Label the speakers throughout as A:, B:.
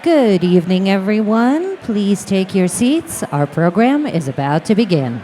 A: Good evening, everyone. Please take your seats. Our program is about to begin.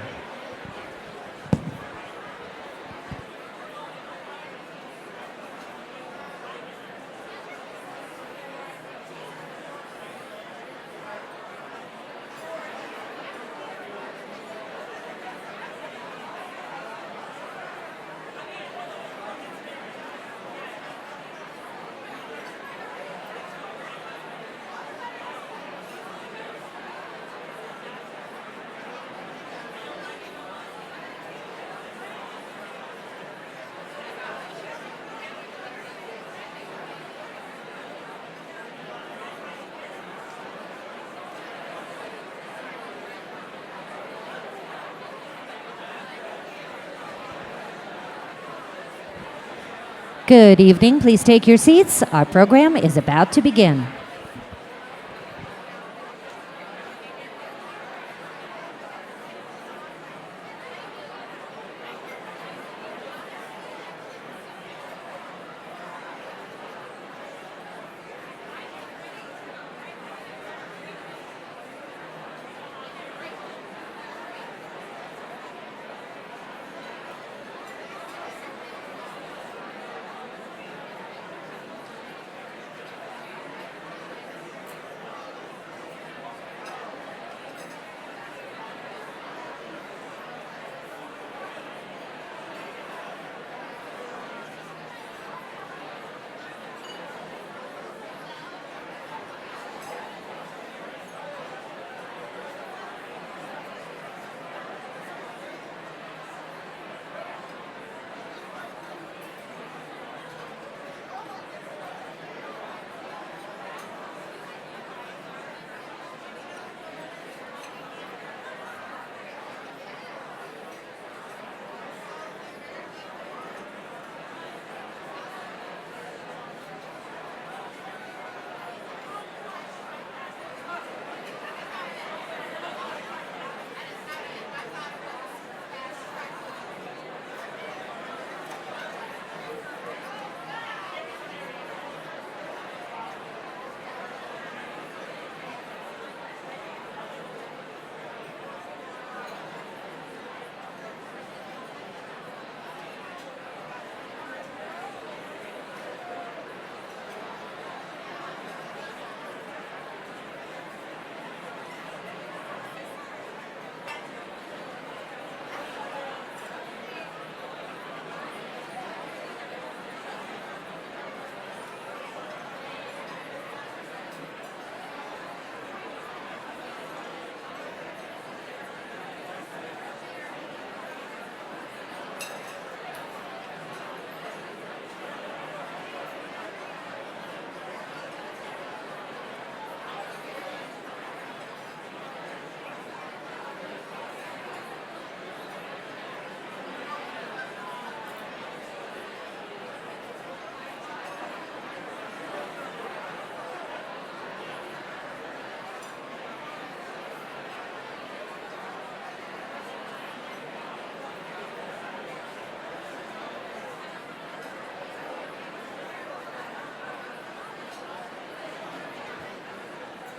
A: Good evening. Please take your seats. Our program is about to begin.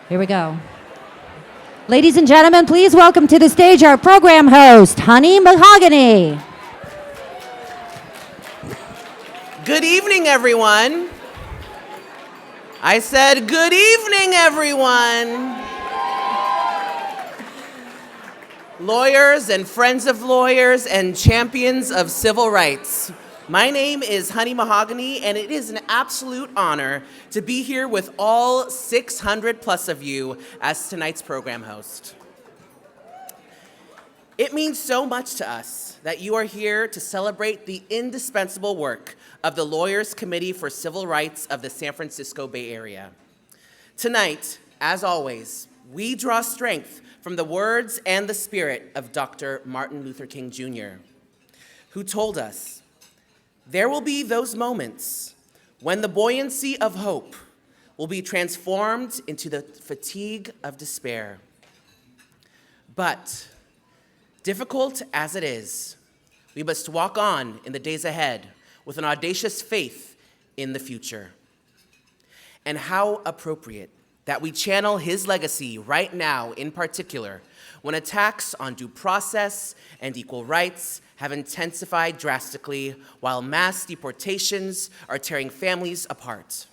A: Here we go. Ladies and gentlemen, please welcome to the stage our program host, Honey Mahogany.
B: Good evening, everyone. I said good evening, everyone. Lawyers and friends of lawyers and champions of civil rights. My name is Honey Mahogany, and it is an absolute honor to be here with all 600 plus of you as tonight's program host. It means so much to us that you are here to celebrate the indispensable work of the Lawyers Committee for Civil Rights of the San Francisco Bay Area. Tonight, as always, we draw strength from the words and the spirit of Dr. Martin Luther King Jr., who told us, "There will be those moments when the buoyancy of hope will be transformed into the fatigue of despair. But difficult as it is, we must walk on in the days ahead with an audacious faith in the future." And how appropriate that we channel his legacy right now, in particular, when attacks on due process and equal rights have intensified drastically while mass deportations are tearing families apart.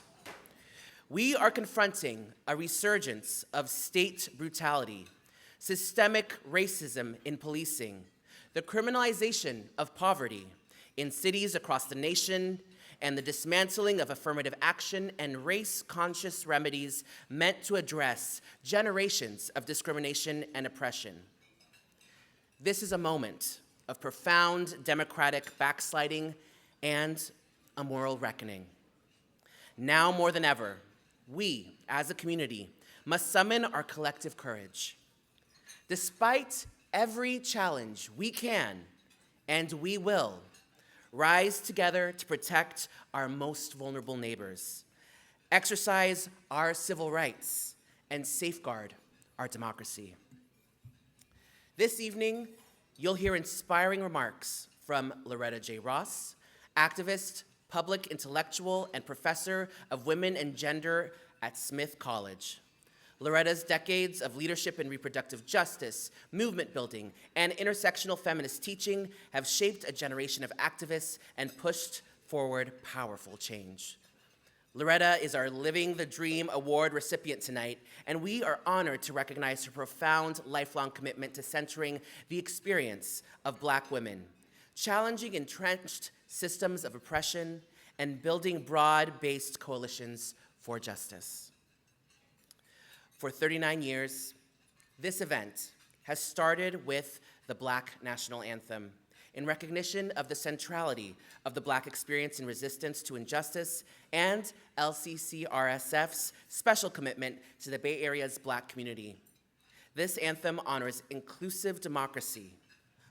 B: We are confronting a resurgence of state brutality, systemic racism in policing, the criminalization of poverty in cities across the nation, and the dismantling of affirmative action and race-conscious remedies meant to address generations of discrimination and oppression. This is a moment of profound democratic backsliding and a moral reckoning. Now more than ever, we, as a community, must summon our collective courage. Despite every challenge, we can, and we will, rise together to protect our most vulnerable neighbors, exercise our civil rights, and safeguard our democracy. This evening, you'll hear inspiring remarks from Loretta J. Ross, activist, public intellectual, and professor of women and gender at Smith College. Loretta's decades of leadership in reproductive justice, movement building, and intersectional feminist teaching have shaped a generation of activists and pushed forward powerful change. Loretta is our Living the Dream Award recipient tonight, and we are honored to recognize her profound lifelong commitment to centering the experience of Black women, challenging entrenched systems of oppression, and building broad-based coalitions for justice. For 39 years, this event has started with the Black National Anthem in recognition of the centrality of the Black experience in resistance to injustice and LCCRSF's special commitment to the Bay Area's Black community. This anthem honors inclusive democracy,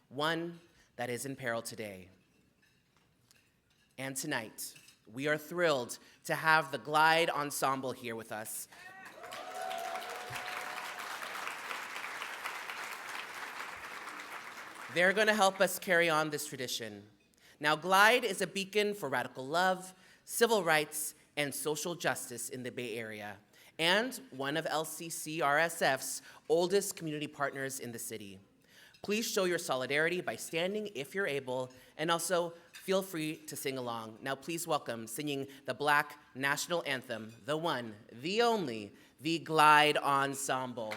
B: one that is in peril today. And tonight, we are thrilled to have the Glide Ensemble here with us. They're going to help us carry on this tradition. Now, Glide is a beacon for radical love, civil rights, and social justice in the Bay Area, and one of LCCRSF's oldest community partners in the city. Please show your solidarity by standing if you're able, and also feel free to sing along. Now, please welcome, singing the Black National Anthem, the one, the only, the Glide Ensemble.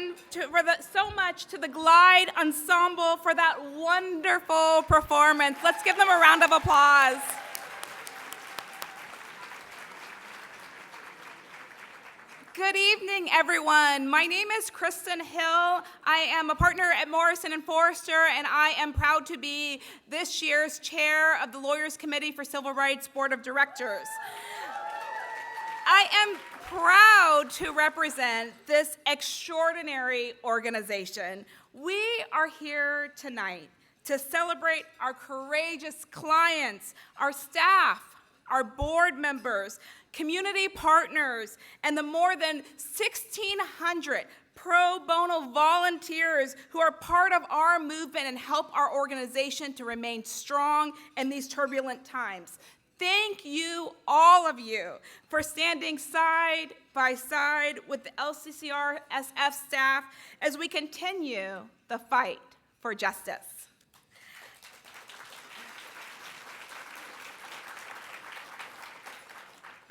C: again so much to the Glide Ensemble for that wonderful performance. Let's give them a round of applause. Good evening, everyone. My name is Kristen Hill. I am a partner at Morrison & Foerster, and I am proud to be this year's chair of the Lawyers Committee for Civil Rights Board of Directors. I am proud to represent this extraordinary organization. We are here tonight to celebrate our courageous clients, our staff, our board members, community partners, and the more than 1,600 pro bono volunteers who are part of our movement and help our organization to remain strong in these turbulent times. Thank you, all of you, for standing side by side with the LCCR SF staff as we continue the fight for justice.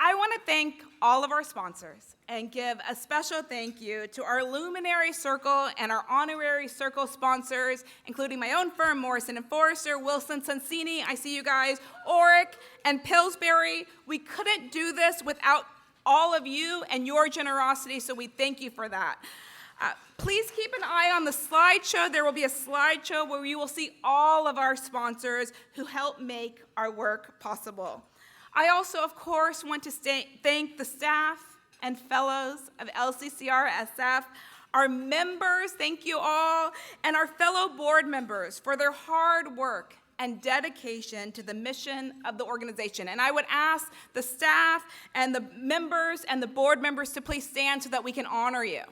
C: I want to thank all of our sponsors and give a special thank you to our Luminary Circle and our Honorary Circle sponsors, including my own firm, Morrison & Foerster, Wilson Sonsini, I see you guys, Oric, and Pillsbury. We couldn't do this without all of you and your generosity, so we thank you for that. Please keep an eye on the slideshow. There will be a slideshow where you will see all of our sponsors who help make our work possible. I also, of course, want to thank the staff and fellows of LCCR SF, our members, thank you all, and our fellow board members for their hard work and dedication to the mission of the organization. And I would ask the staff and the members and the board members to please stand so that we can honor you.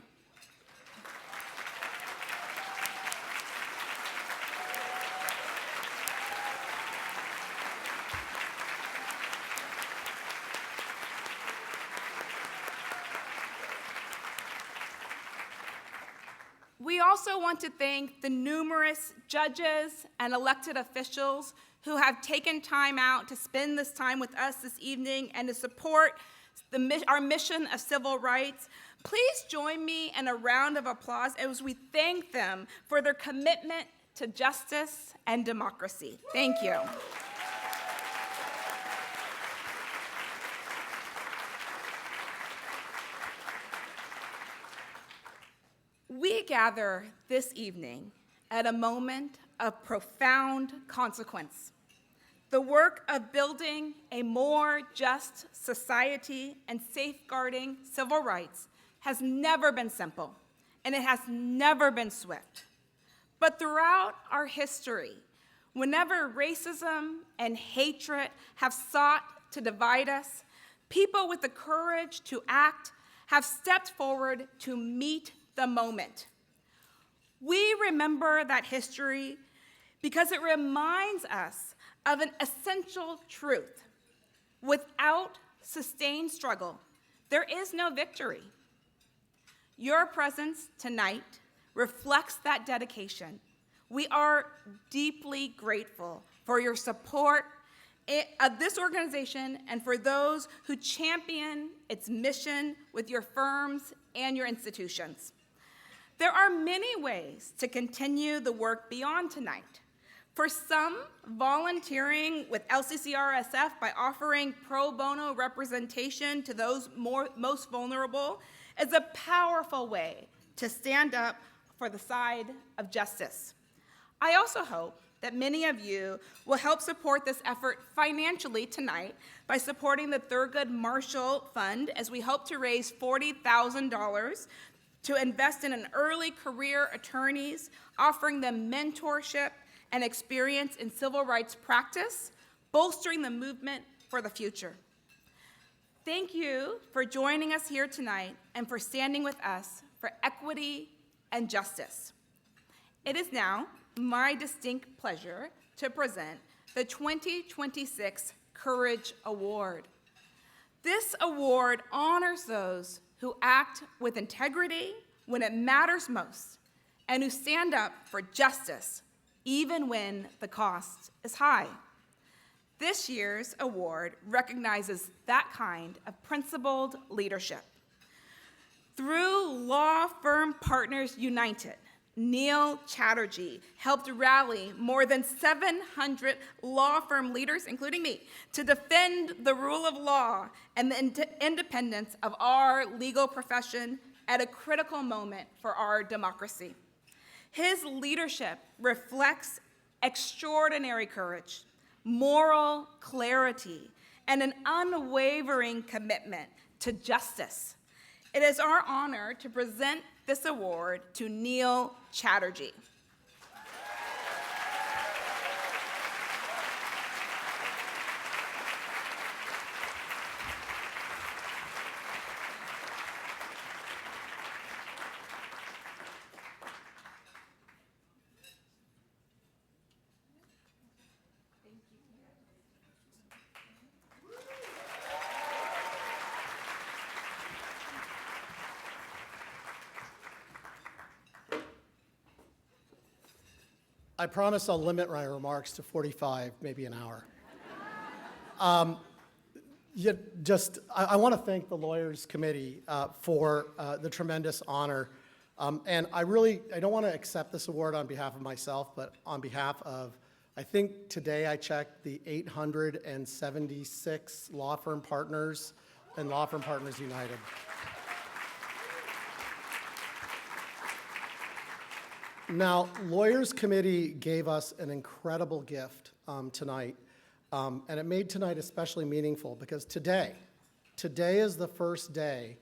C: We also want to thank the numerous judges and elected officials who have taken time out to spend this time with us this evening and to support our mission of civil rights. Please join me in a round of applause as we thank them for their commitment to justice and democracy. Thank you. We gather this evening at a moment of profound consequence. The work of building a more just society and safeguarding civil rights has never been simple, and it has never been swift. But throughout our history, whenever racism and hatred have sought to divide us, people with the courage to act have stepped forward to meet the moment. We remember that history because it reminds us of an essential truth. Without sustained struggle, there is no victory. Your presence tonight reflects that dedication. We are deeply grateful for your support of this organization and for those who champion its mission with your firms and your institutions. There are many ways to continue the work beyond tonight. For some, volunteering with LCCR-SF by offering pro bono representation to those most vulnerable is a powerful way to stand up for the side of justice. I also hope that many of you will help support this effort financially tonight by supporting the Thurgood Marshall Fund as we hope to raise $40,000 to invest in an early career attorneys, offering them mentorship and experience in civil rights practice, bolstering the movement for the future. Thank you for joining us here tonight and for standing with us for equity and justice. It is now my distinct pleasure to present the 2026 Courage Award. This award honors those who act with integrity when it matters most and who stand up for justice even when the cost is high. This year's award recognizes that kind of principled leadership. Through Law Firm Partners United, Neil Chatterjee helped rally more than 700 law firm leaders, including me, to defend the rule of law and the independence of our legal profession at a critical moment for our democracy. His leadership reflects extraordinary courage, moral clarity, and an unwavering commitment to justice. It is our honor to present this award to Neil Chatterjee.
D: I promise I'll limit my remarks to 45, maybe an hour. I want to thank the Lawyers Committee for the tremendous honor. And I don't want to accept this award on behalf of myself, but on behalf of, I think today I checked the 876 law firm partners and Law Firm Partners United. Now, Lawyers Committee gave us an incredible gift tonight, and it made tonight especially meaningful because today is the first day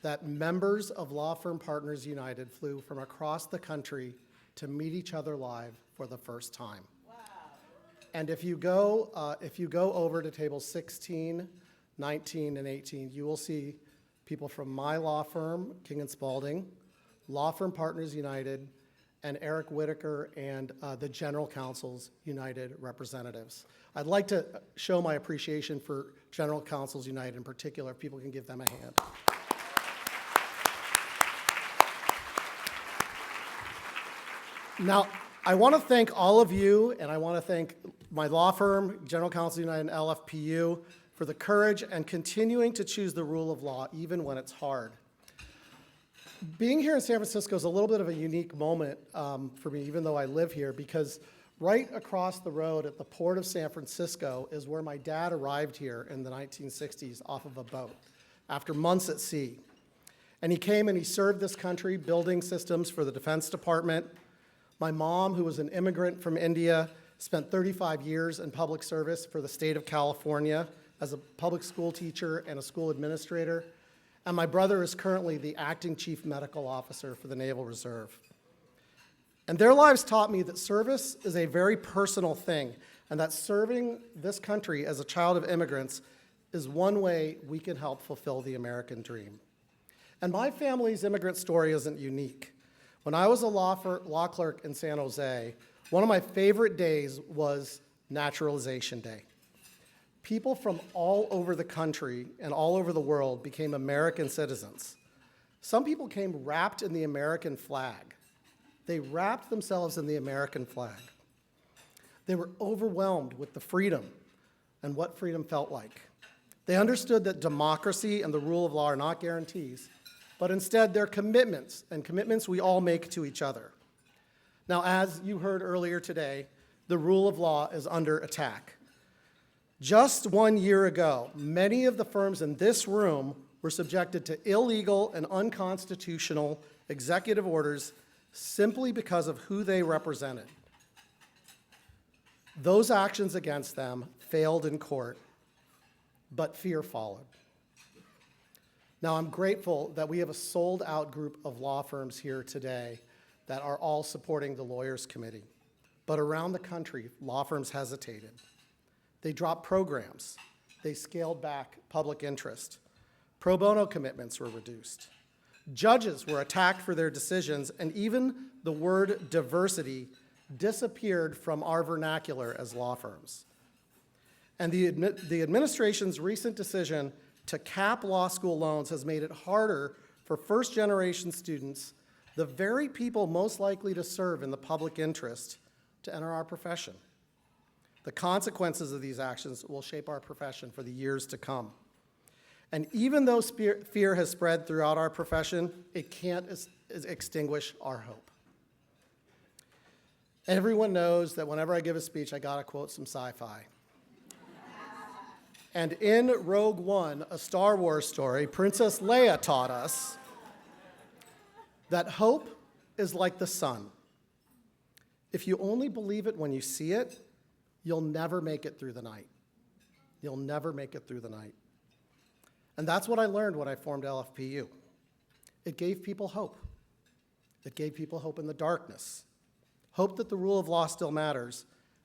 D: that members of Law Firm Partners United flew from across the country to meet each other live for the first time. Wow. And if you go over to tables 16, 19, and 18, you will see people from my law firm, King & Spalding, Law Firm Partners United, and Eric Whitaker and the General Counsel's United representatives. I'd like to show my appreciation for General Counsel's United in particular, if people can give them a hand. Now, I want to thank all of you, and I want to thank my law firm, General Counsel United and LFPU, for the courage and continuing to choose the rule of law even when it's hard. Being here in San Francisco is a little bit of a unique moment for me, even though I live here, because right across the road at the Port of San Francisco is where my dad arrived here in the 1960s off of a boat after months at sea. And he came and he served this country building systems for the Defense Department. My mom, who was an immigrant from India, spent 35 years in public service for the state of California as a public school teacher and a school administrator. And my brother is currently the acting chief medical officer for the Naval Reserve. And their lives taught me that service is a very personal thing, and that serving this country as a child of immigrants is one way we can help fulfill the American dream. And my family's immigrant story isn't unique. When I was a law clerk in San Jose, one of my favorite days was Naturalization Day. People from all over the country and all over the world became American citizens. Some people came wrapped in the American flag. They wrapped themselves in the American flag. They were overwhelmed with the freedom and what freedom felt like. They understood that democracy and the rule of law are not guarantees, but instead they're commitments, and commitments we all make to each other. Now, as you heard earlier today, the rule of law is under attack. Just 1 year ago, many of the firms in this room were subjected to illegal and unconstitutional executive orders simply because of who they represented. Those actions against them failed in court, but fear followed. Now, I'm grateful that we have a sold-out group of law firms here today that are all supporting the Lawyers Committee. But around the country, law firms hesitated. They dropped programs. They scaled back public interest. Pro bono commitments were reduced. Judges were attacked for their decisions, and even the word diversity disappeared from our vernacular as law firms. And the administration's recent decision to cap law school loans has made it harder for first-generation students, the very people most likely to serve in the public interest, to enter our profession. The consequences of these actions will shape our profession for the years to come. And even though fear has spread throughout our profession, it can't extinguish our hope. Everyone knows that whenever I give a speech, I gotta quote some sci-fi. And in Rogue One, a Star Wars story, Princess Leia taught us that hope is like the sun. If you only believe it when you see it, you'll never make it through the night. You'll never make it through the night. And that's what I learned when I formed LFPU. It gave people hope. It gave people hope in the darkness. Hope that the rule of law still matters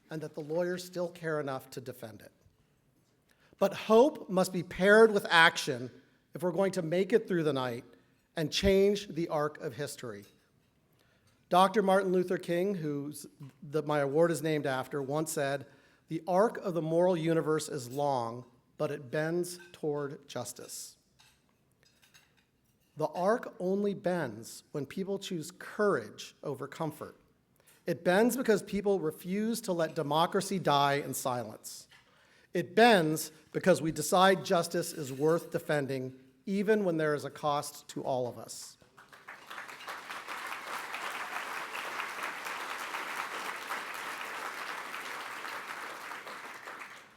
D: and that the lawyers still care enough to defend it. But hope must be paired with action if we're going to make it through the night and change the arc of history. Dr. Martin Luther King, who my award is named after, once said, "The arc of the moral universe is long, but it bends toward justice." The arc only bends when people choose courage over comfort. It bends because people refuse to let democracy die in silence. It bends because we decide justice is worth defending, even when there is a cost to all of us.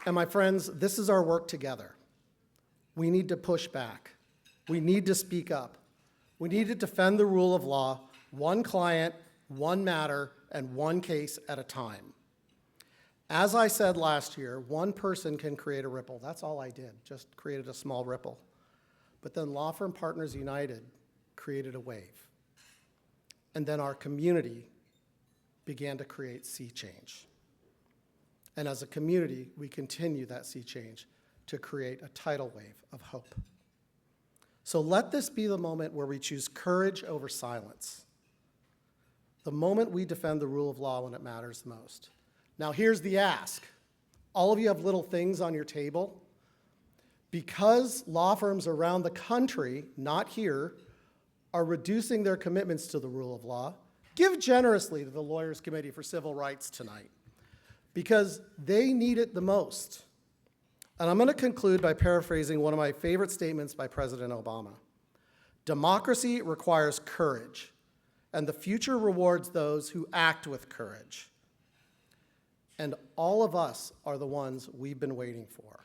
D: And my friends, this is our work together. We need to push back. We need to speak up. We need to defend the rule of law, one client, one matter, and one case at a time. As I said last year, one person can create a ripple. That's all I did, just created a small ripple. But then Law Firm Partners United created a wave. And then our community began to create sea change. And as a community, we continue that sea change to create a tidal wave of hope. So let this be the moment where we choose courage over silence. The moment we defend the rule of law when it matters most. Now here's the ask. All of you have little things on your table. Because law firms around the country, not here, are reducing their commitments to the rule of law, give generously to the Lawyers Committee for Civil Rights tonight, because they need it the most. And I'm going to conclude by paraphrasing one of my favorite statements by President Obama. Democracy requires courage, and the future rewards those who act with courage. And all of us are the ones we've been waiting for.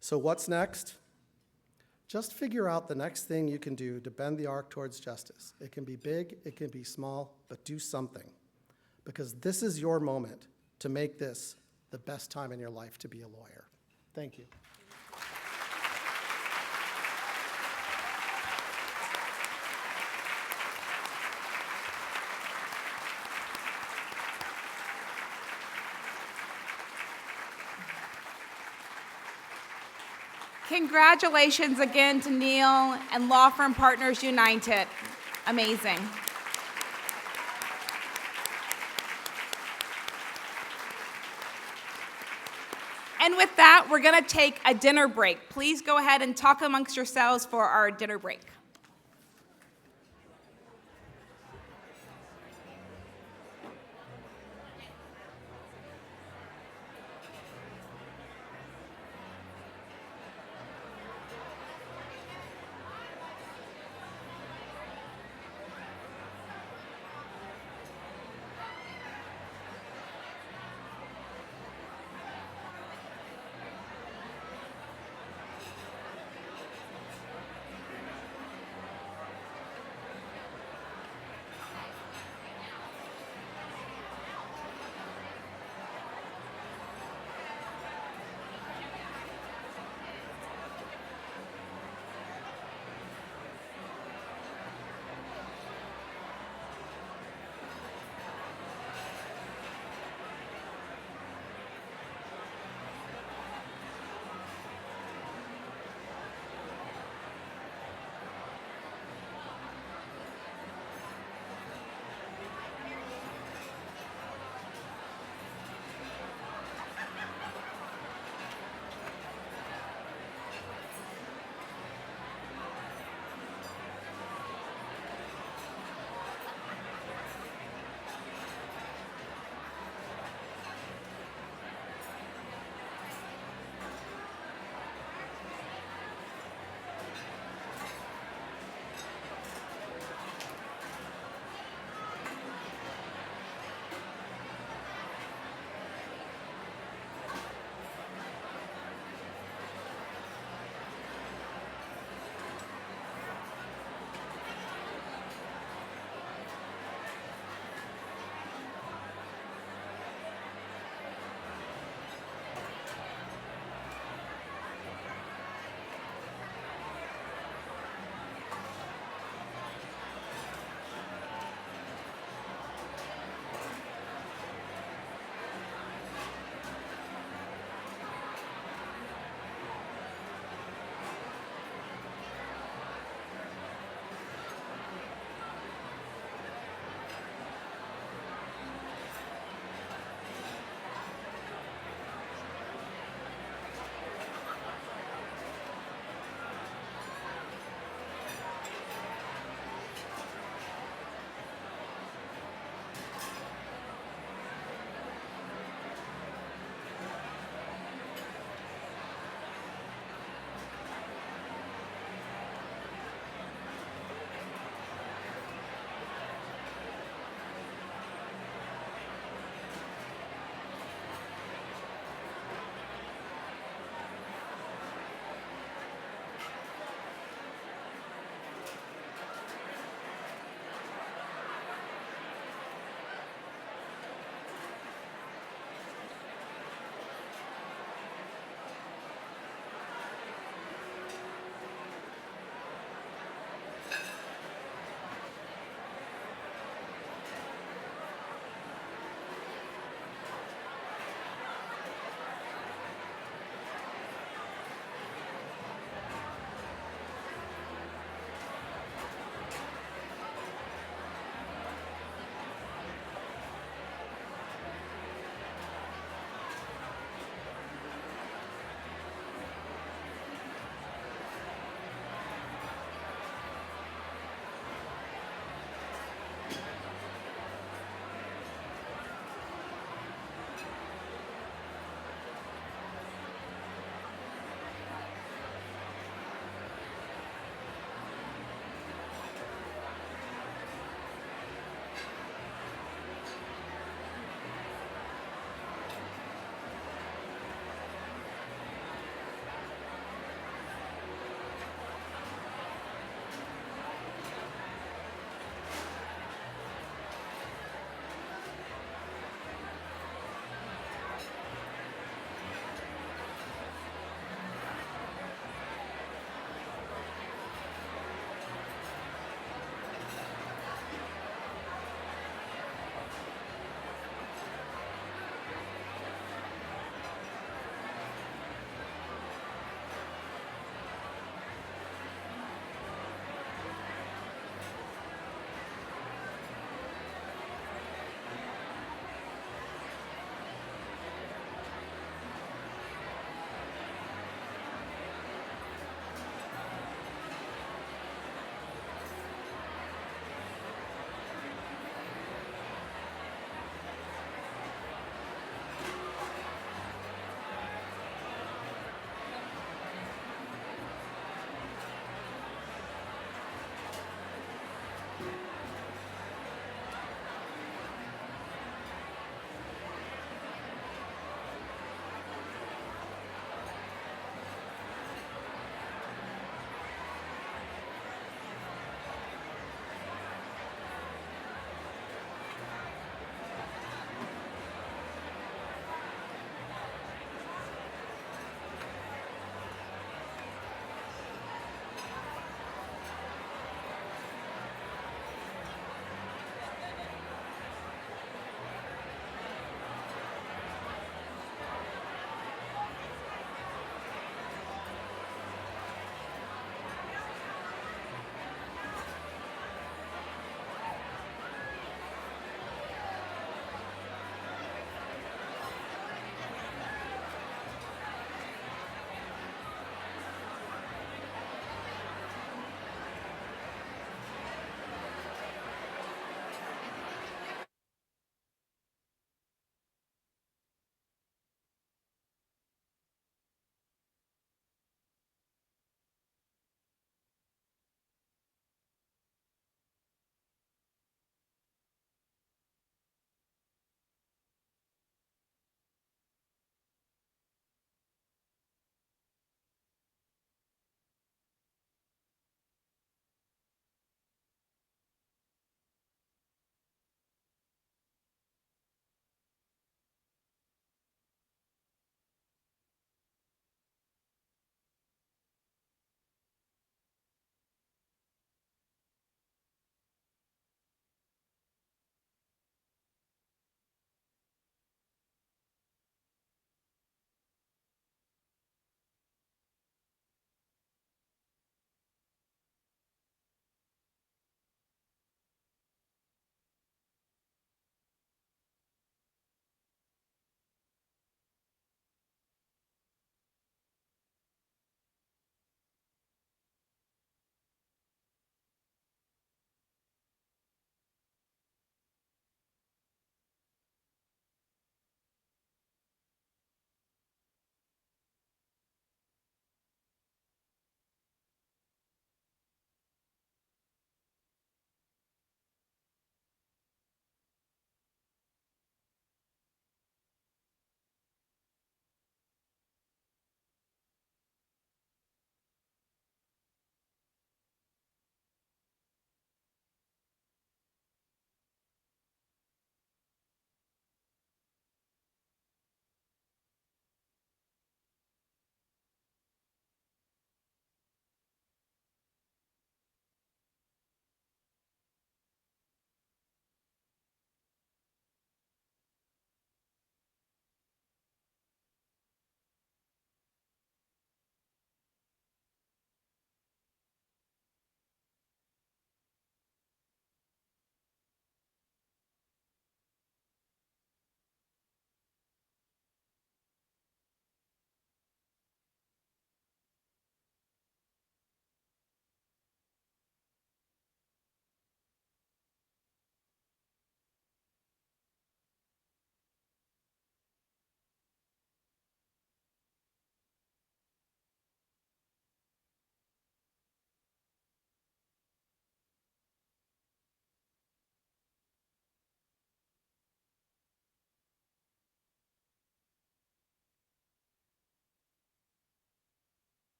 D: So what's next? Just figure out the next thing you can do to bend the arc towards justice. It can be big, it can be small, but do something. Because this is your moment to make this the best time in your life to be a lawyer. Thank you.
C: Congratulations again to Neil and Law Firm Partners United. Amazing. And with that, we're going to take a dinner break. Please go ahead and talk amongst yourselves for our dinner break.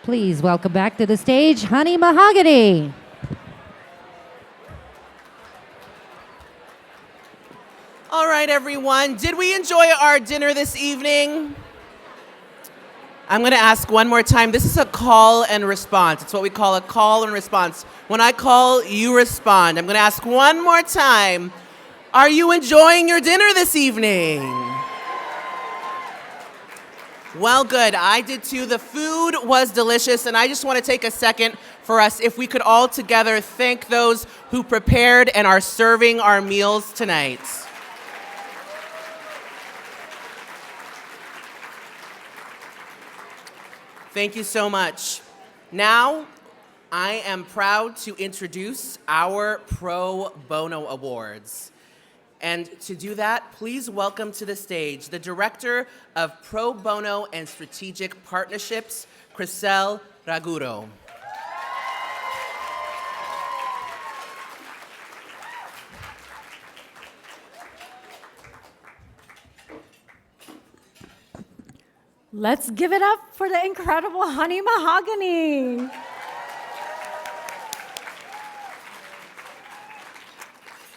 A: Please welcome back to the stage Honey Mahogany.
B: All right, everyone. Did we enjoy our dinner this evening? I'm going to ask one more time. This is a call and response. It's what we call a call and response. When I call, you respond. I'm going to ask one more time. Are you enjoying your dinner this evening? Well, good. I did too. The food was delicious, and I just want to take a second for us, if we could all together thank those who prepared and are serving our meals tonight. Thank you so much. Now, I am proud to introduce our Pro Bono Awards. And to do that, please welcome to the stage the Director of Pro Bono and Strategic Partnerships, Crisel Raguro.
E: Let's give it up for the incredible Honey Mahogany.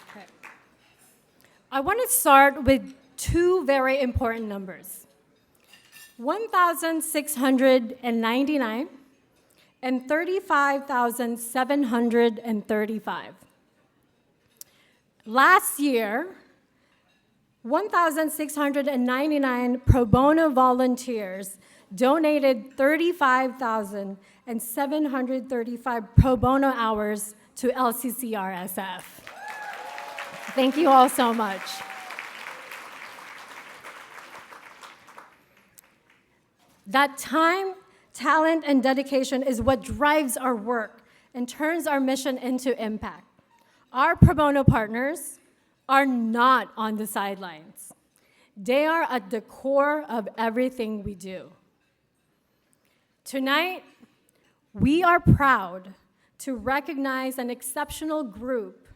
E: Okay. I want to start with two very important numbers. 1,699 and 35,735. Last year, 1,699 pro bono volunteers donated 35,735 pro bono hours to LCCRSF. Thank you all so much. That time, talent, and dedication is what drives our work and turns our mission into impact. Our pro bono partners are not on the sidelines. They are at the core of everything we do. Tonight, we are proud to recognize an exceptional group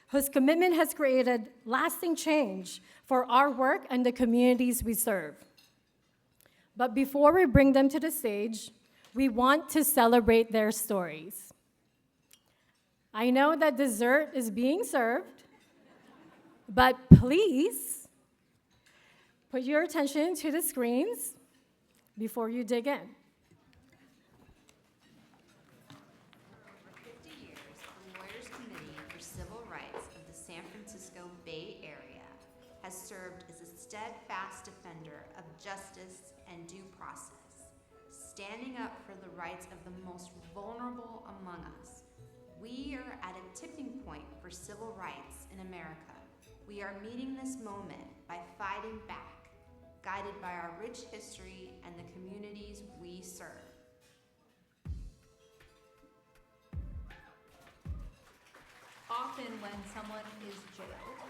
E: whose commitment has created lasting change for our work and the communities we serve. But before we bring them to the stage, we want to celebrate their stories. I know that dessert is being served, but please put your attention to the screens before you dig in.
F: For 50 years, the Lawyers Committee for Civil Rights of the San Francisco Bay Area has served as a steadfast defender of justice and due process, standing up for the rights of the most vulnerable among us. We are at a tipping point for civil rights in America. We are meeting this moment by fighting back, guided by our rich history and the communities we serve.
G: Often when someone is jailed,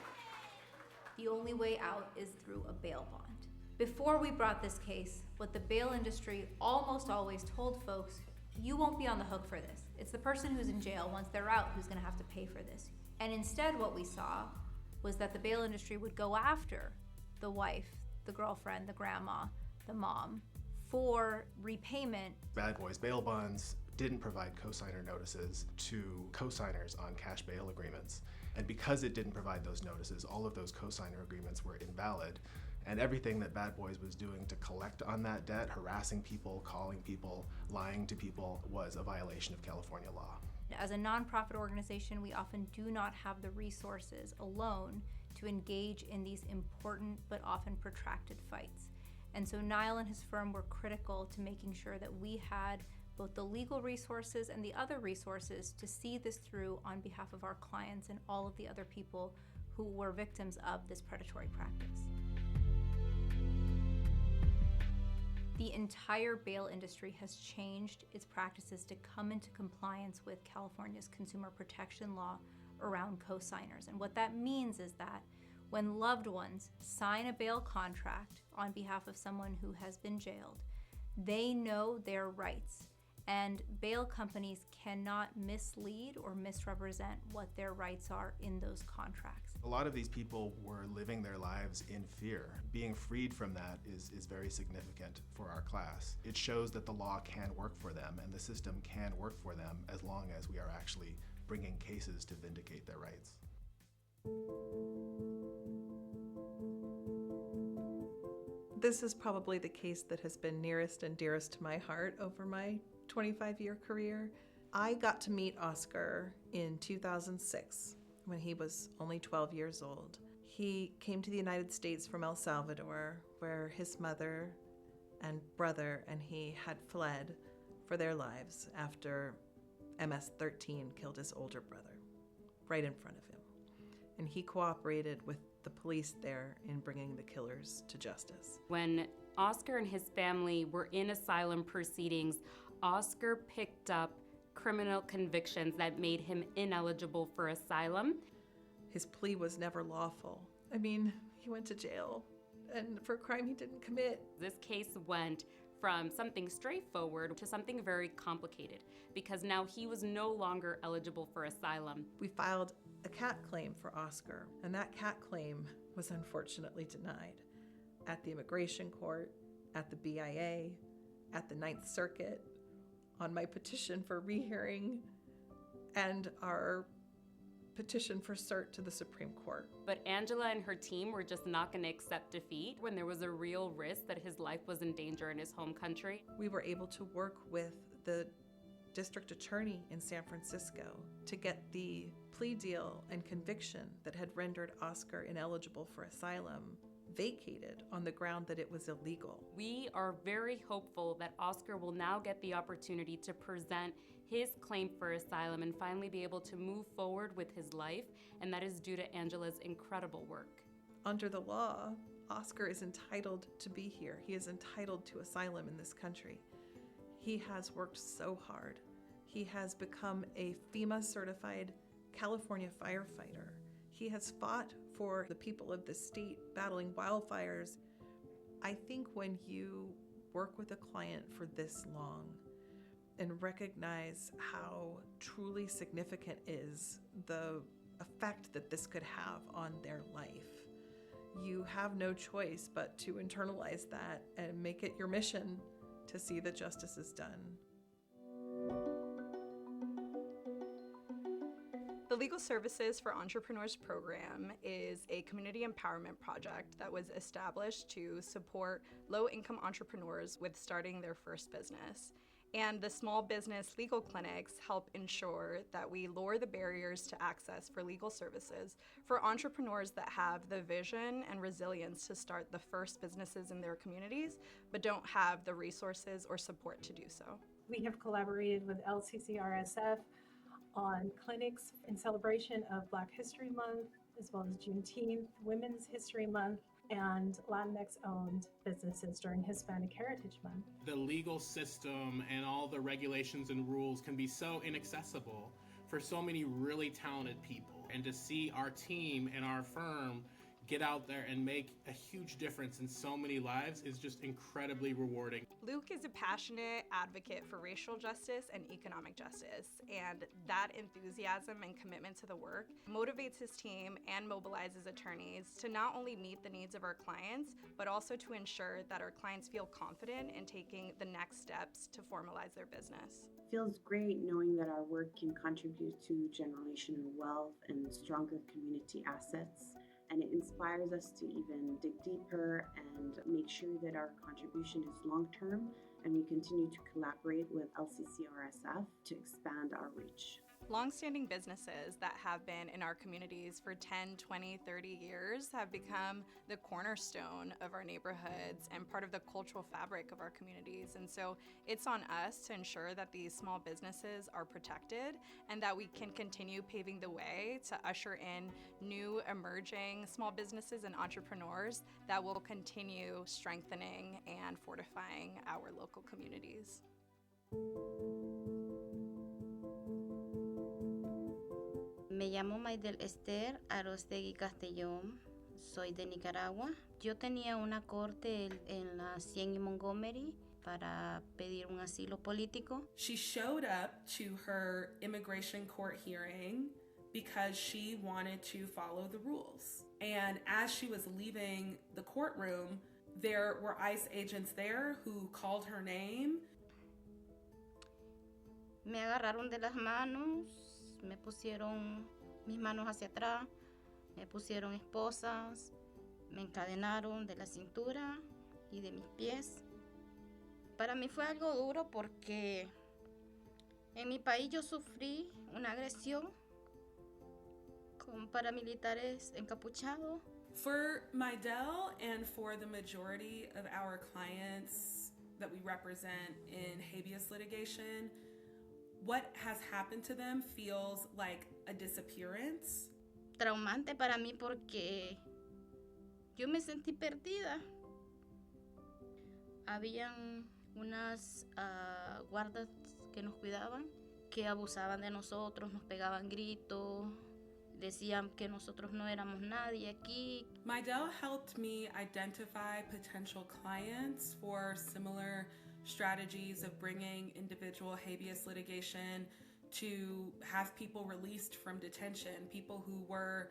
G: the only way out is through a bail bond. Before we brought this case, what the bail industry almost always told folks, you won't be on the hook for this. It's the person who's in jail once they're out who's gonna have to pay for this. And instead what we saw was that the bail industry would go after the wife, the girlfriend, the grandma, the mom for repayment.
H: Bad Boys bail bonds didn't provide cosigner notices to cosigners on cash bail agreements. And because it didn't provide those notices, all of those cosigner agreements were invalid. And everything that Bad Boys was doing to collect on that debt, harassing people, calling people, lying to people, was a violation of California law.
G: As a nonprofit organization, we often do not have the resources alone to engage in these important but often protracted fights. And so Niall and his firm were critical to making sure that we had both the legal resources and the other resources to see this through on behalf of our clients and all of the other people who were victims of this predatory practice. The entire bail industry has changed its practices to come into compliance with California's consumer protection law around cosigners. And what that means is that when loved ones sign a bail contract on behalf of someone who has been jailed, they know their rights and bail companies cannot mislead or misrepresent what their rights are in those contracts.
H: A lot of these people were living their lives in fear. Being freed from that is very significant for our class. It shows that the law can work for them and the system can work for them as long as we are actually bringing cases to vindicate their rights.
I: This is probably the case that has been nearest and dearest to my heart over my 25-year career. I got to meet Oscar in 2006 when he was only 12 years old. He came to the United States from El Salvador, where his mother and brother and he had fled for their lives after MS-13 killed his older brother right in front of him. And he cooperated with the police there in bringing the killers to justice.
J: When Oscar and his family were in asylum proceedings, Oscar picked up criminal convictions that made him ineligible for asylum.
I: His plea was never lawful. I mean, he went to jail and for a crime he didn't commit.
J: This case went from something straightforward to something very complicated because now he was no longer eligible for asylum.
I: We filed a CAT claim for Oscar, and that CAT claim was unfortunately denied at the Immigration Court, at the BIA, at the Ninth Circuit, on my petition for rehearing, and our petition for cert to the Supreme Court.
J: But Angela and her team were just not going to accept defeat when there was a real risk that his life was in danger in his home country.
I: We were able to work with the district attorney in San Francisco to get the plea deal and conviction that had rendered Oscar ineligible for asylum vacated on the ground that it was illegal.
J: We are very hopeful that Oscar will now get the opportunity to present his claim for asylum and finally be able to move forward with his life, and that is due to Angela's incredible work.
I: Under the law, Oscar is entitled to be here. He is entitled to asylum in this country. He has worked so hard. He has become a FEMA certified California firefighter. He has fought for the people of the state battling wildfires. I think when you work with a client for this long and recognize how truly significant is the effect that this could have on their life, you have no choice but to internalize that and make it your mission to see that justice is done.
K: The Legal Services for Entrepreneurs program is a community empowerment project that was established to support low-income entrepreneurs with starting their first business. And the small business legal clinics help ensure that we lower the barriers to access for legal services for entrepreneurs that have the vision and resilience to start the first businesses in their communities, but don't have the resources or support to do so.
L: We have collaborated with LCCRSF on clinics in celebration of Black History Month, as well as Juneteenth, Women's History Month, and Latinx-owned businesses during Hispanic Heritage Month.
M: The legal system and all the regulations and rules can be so inaccessible for so many really talented people. And to see our team and our firm get out there and make a huge difference in so many lives is just incredibly rewarding.
K: Luke is a passionate advocate for racial justice and economic justice, and that enthusiasm and commitment to the work motivates his team and mobilizes attorneys to not only meet the needs of our clients, but also to ensure that our clients feel confident in taking the next steps to formalize their business.
N: It feels great knowing that our work can contribute to generational wealth and stronger community assets. And it inspires us to even dig deeper and make sure that our contribution is long-term, and we continue to collaborate with LCCRSF to expand our reach.
K: Longstanding businesses that have been in our communities for 10, 20, 30 years have become the cornerstone of our neighborhoods and part of the cultural fabric of our communities. And so it's on us to ensure that these small businesses are protected and that we can continue paving the way to usher in new emerging small businesses and entrepreneurs that will continue strengthening and fortifying our local communities.
O: Me llamo Maidel Esther Arostegui Castellón, soy de Nicaragua. Yo tenía una corte en la 100 y Montgomery para pedir un asilo político.
C: She showed up to her immigration court hearing because she wanted to follow the rules. And as she was leaving the courtroom, there were ICE agents there who called her name.
O: Me agarraron de las manos, me pusieron mis manos hacia atrás, me pusieron esposas, me encadenaron de la cintura y de mis pies. Para mí fue algo duro porque en mi país yo sufrí una agresión con paramilitares encapuchados.
C: For Mydell and for the majority of our clients that we represent in habeas litigation, what has happened to them feels like a disappearance.
O: Traumante para mí porque yo me sentí perdida. Habían unas guardas que nos cuidaban, que abusaban de nosotros, nos pegaban gritos, decían que nosotros no éramos nadie aquí.
C: Mydell helped me identify potential clients for similar strategies of bringing individual habeas litigation to have people released from detention, people who were,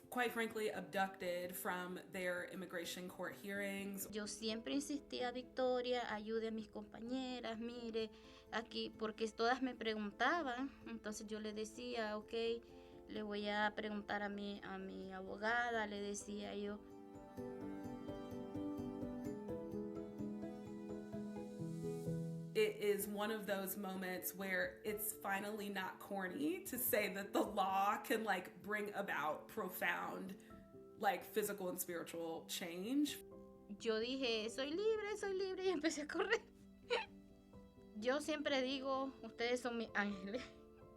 C: quite frankly, abducted from their immigration court hearings.
O: Yo siempre insistía, Victoria, ayude a mis compañeras, mire, aquí, porque todas me preguntaban, entonces yo le decía, ok, le voy a preguntar a mi abogada, le decía yo.
C: It is one of those moments where it's finally not corny to say that the law can bring about profound physical and spiritual change.
O: Yo dije, soy libre, y empecé a correr. Yo siempre digo, ustedes son mis ángeles.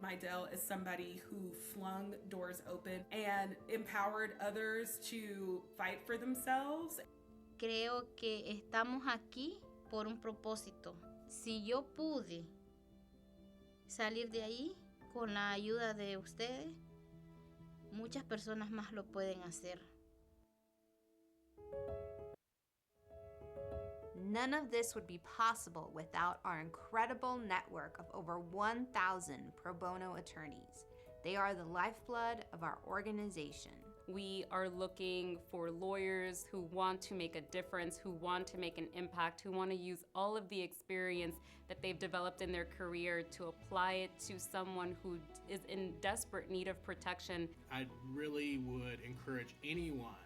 C: Mydell is somebody who flung doors open and empowered others to fight for themselves.
O: Creo que estamos aquí por un propósito. Si yo pude salir de ahí con la ayuda de ustedes, muchas personas más lo pueden hacer.
F: None of this would be possible without our incredible network of over 1,000 pro bono attorneys. They are the lifeblood of our organization.
J: We are looking for lawyers who want to make a difference, who want to make an impact, who want to use all of the experience that they've developed in their career to apply it to someone who is in desperate need of protection.
M: I really would encourage anyone,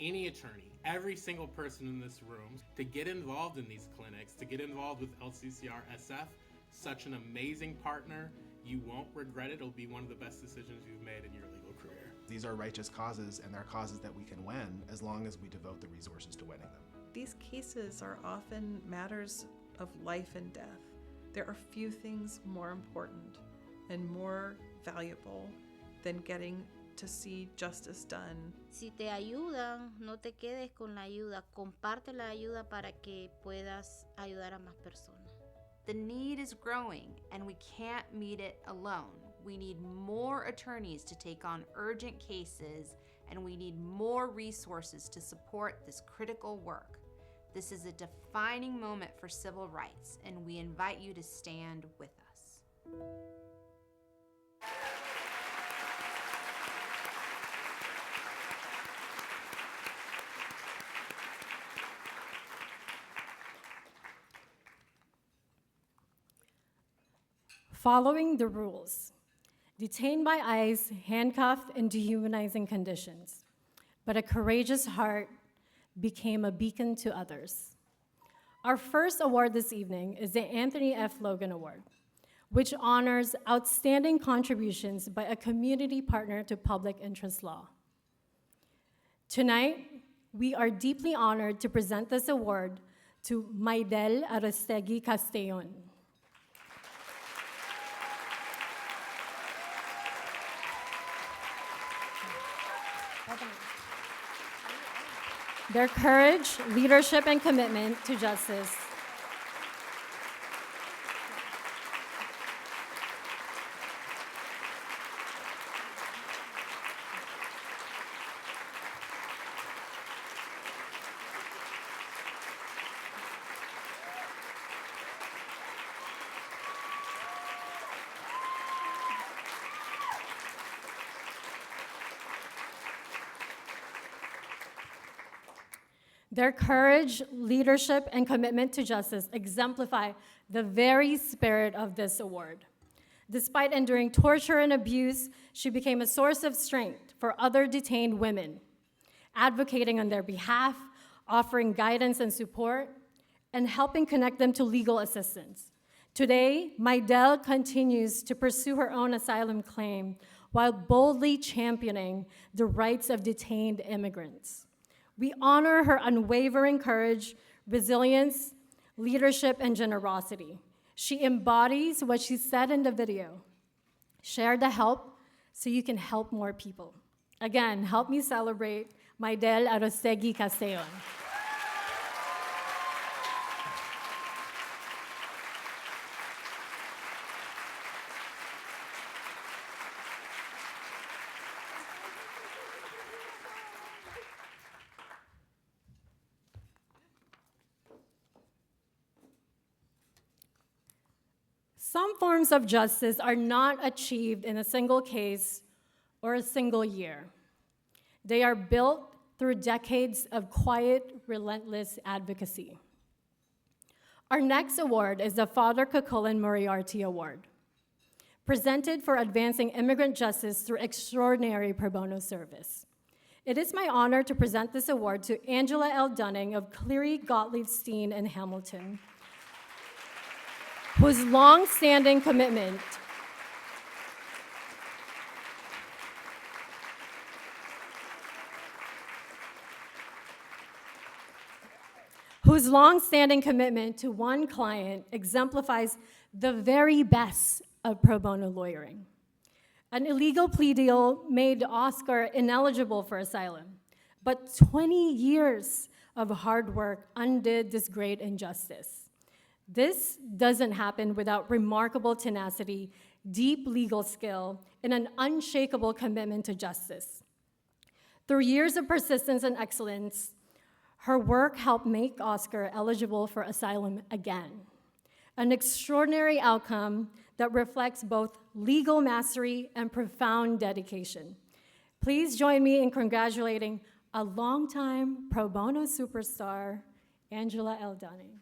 M: any attorney, every single person in this room to get involved in these clinics, to get involved with LCCR SF. Such an amazing partner. You won't regret it. It'll be one of the best decisions you've made in your legal career.
H: These are righteous causes, and they're causes that we can win as long as we devote the resources to winning them.
I: These cases are often matters of life and death. There are few things more important and more valuable than getting to see justice done.
O: Si te ayudan, no te quedes con la ayuda. Comparte la ayuda para que puedas ayudar a más personas.
F: The need is growing, and we can't meet it alone. We need more attorneys to take on urgent cases, and we need more resources to support this critical work. This is a defining moment for civil rights, and we invite you to stand with us.
E: Following the rules, detained by ICE, handcuffed in dehumanizing conditions, but a courageous heart became a beacon to others. Our first award this evening is the Anthony F. Logan Award, which honors outstanding contributions by a community partner to public interest law. Tonight, we are deeply honored to present this award to Mydell Arostegui Castellon. Their courage, leadership, and commitment to justice Their courage, leadership, and commitment to justice exemplify the very spirit of this award. Despite enduring torture and abuse, she became a source of strength for other detained women, advocating on their behalf, offering guidance and support, and helping connect them to legal assistance. Today, Maidel continues to pursue her own asylum claim while boldly championing the rights of detained immigrants. We honor her unwavering courage, resilience, leadership, and generosity. She embodies what she said in the video. Share the help so you can help more people. Again, help me celebrate Maidel Arostegui Castellon. Some forms of justice are not achieved in a single case or a single year. They are built through decades of quiet, relentless advocacy. Our next award is the Father Coquelin Moriarty Award, presented for advancing immigrant justice through extraordinary pro bono service. It is my honor to present this award to Angela L. Dunning of Cleary, Gottlieb, Steen, and Hamilton, whose long-standing commitment to one client exemplifies the very best of pro bono lawyering. An illegal plea deal made Oscar ineligible for asylum, but 20 years of hard work undid this great injustice. This doesn't happen without remarkable tenacity, deep legal skill, and an unshakable commitment to justice. Through years of persistence and excellence, her work helped make Oscar eligible for asylum again, an extraordinary outcome that reflects both legal mastery and profound dedication. Please join me in congratulating a longtime pro bono superstar, Angela L. Dunning.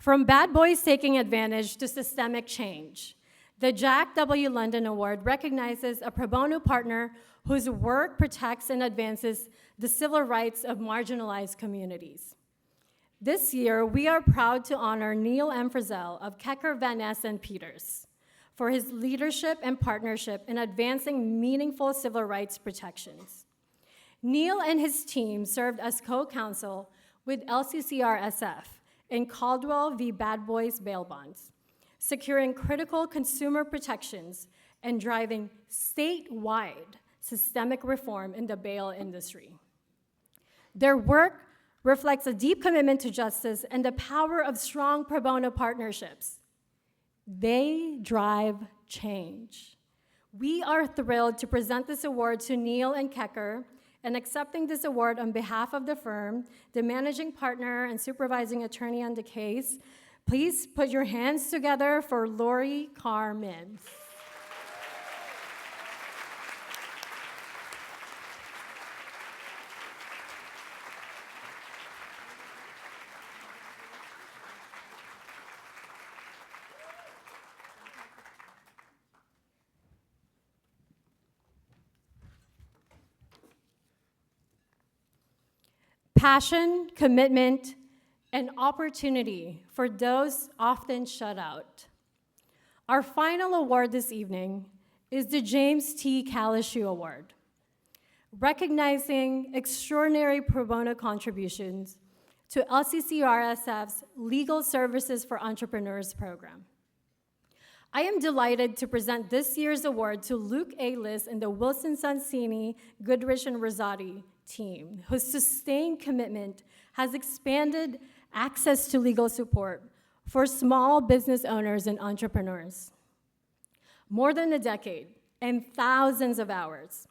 E: From bad boys taking advantage to systemic change, the Jack W. London Award recognizes a pro bono partner whose work protects and advances the civil rights of marginalized communities. This year, we are proud to honor Neil M. Frizzell of Kecker, Van Ness, and Peters for his leadership and partnership in advancing meaningful civil rights protections. Neil and his team served as co-counsel with LCCR-SF in Caldwell v. Bad Boys bail bonds, securing critical consumer protections and driving statewide systemic reform in the bail industry. Their work reflects a deep commitment to justice and the power of strong pro bono partnerships. They drive change. We are thrilled to present this award to Neil and Kecker, and accepting this award on behalf of the firm, the managing partner and supervising attorney on the case, please put your hands together for Lori Carr-Mintz. Passion, commitment, and opportunity for those often shut out. Our final award this evening is the James T. Kalishu Award, recognizing extraordinary pro bono contributions to LCCRSF's Legal Services for Entrepreneurs program. I am delighted to present this year's award to Luke A. Liss and the Wilson Sonsini, Goodrich, and Rosati team, whose sustained commitment has expanded access to legal support for small business owners and entrepreneurs. More than a decade and thousands of hours,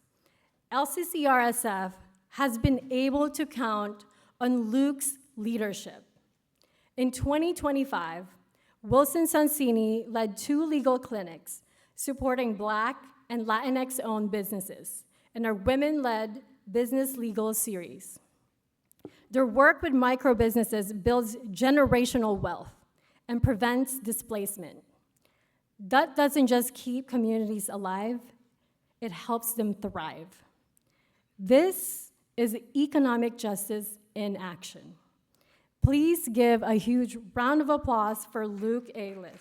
E: LCCRSF has been able to count on Luke's leadership. In 2025, Wilson Sonsini led 2 legal clinics supporting Black and Latinx-owned businesses in our Women-Led Business Legal series. Their work with micro-businesses builds generational wealth and prevents displacement. That doesn't just keep communities alive, it helps them thrive. This is economic justice in action. Please give a huge round of applause for Luke Alis.